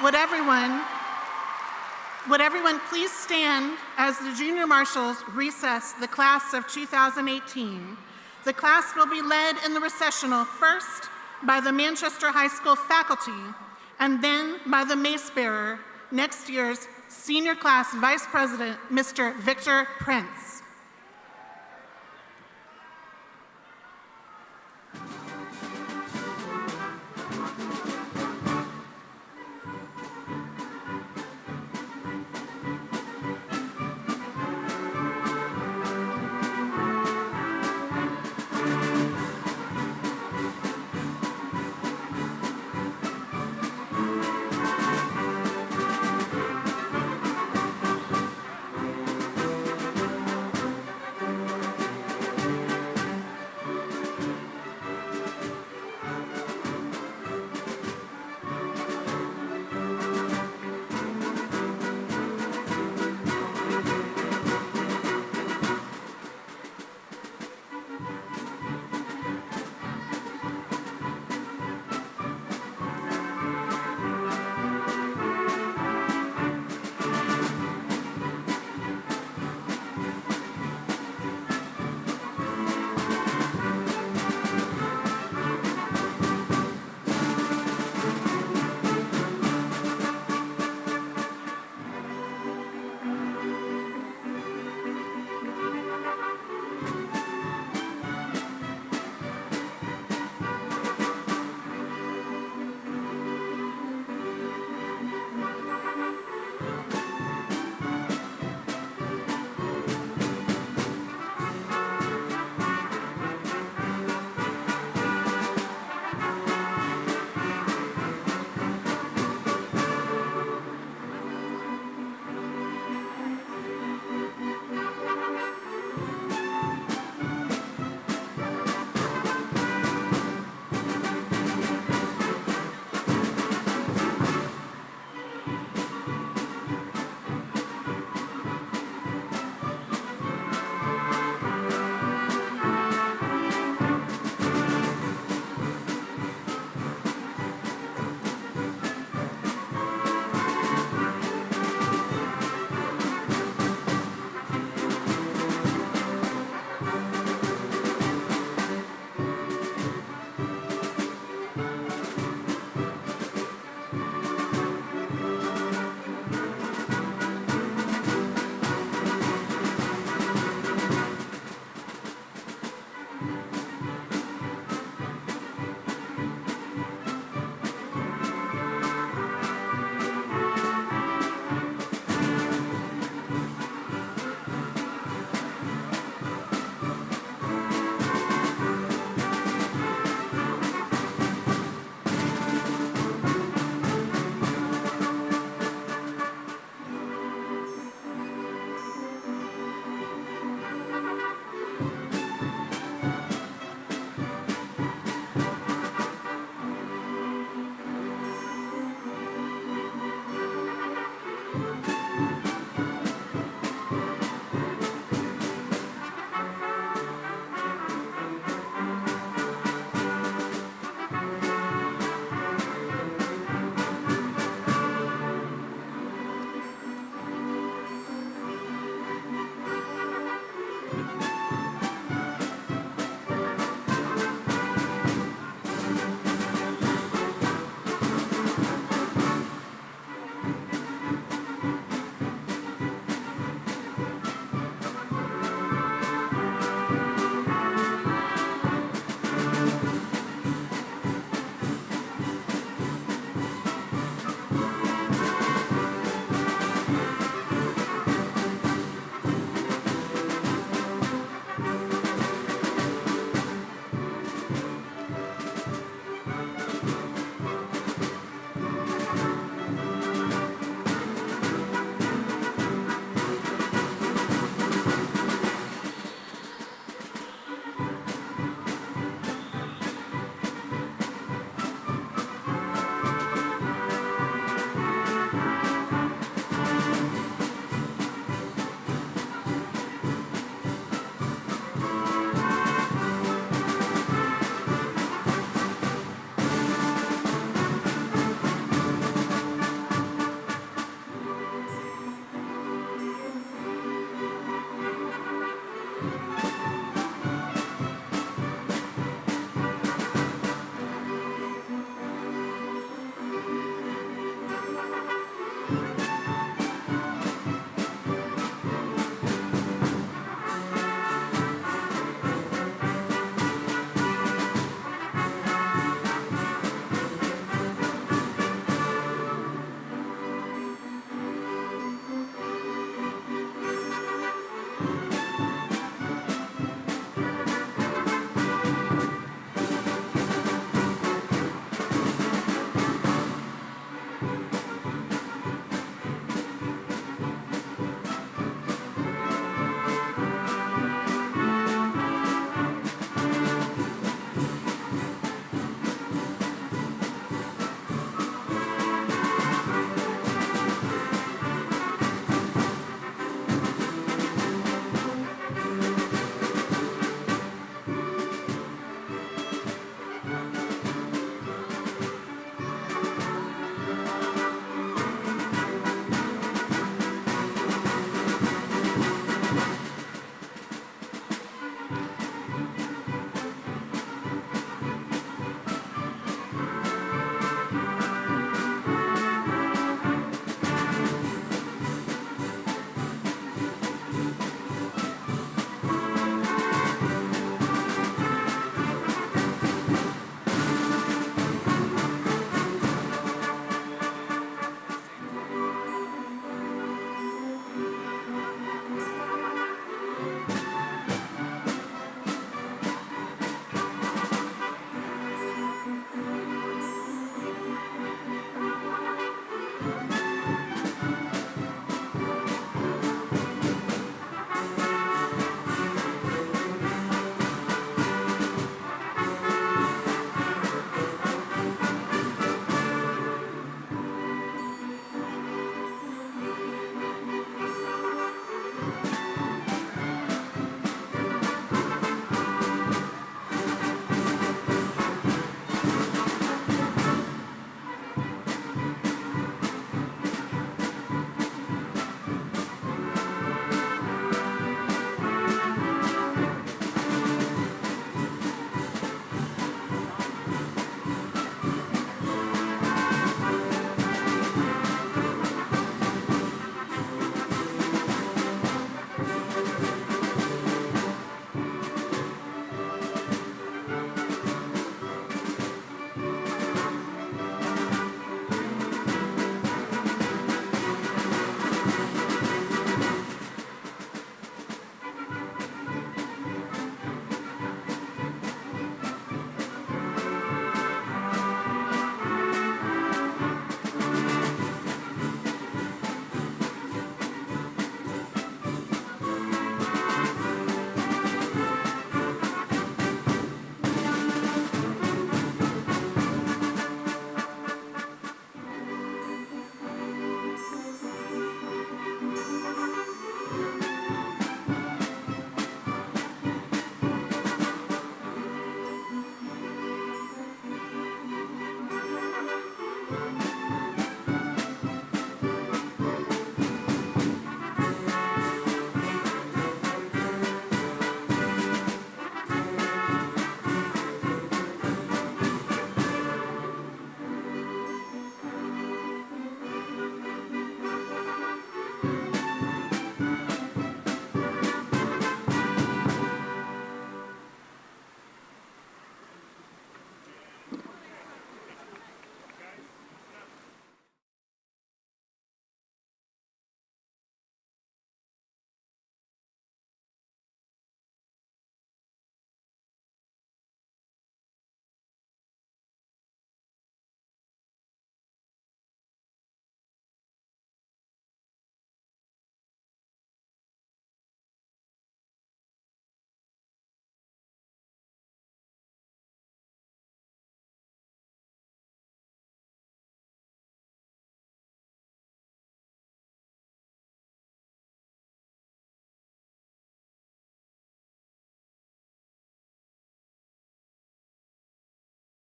Would everyone please stand as the junior marshals recess the class of 2018. The class will be led in the recessional first by the Manchester High School faculty and then by the mace bearer, next year's senior class vice president, Mr. Victor Prince.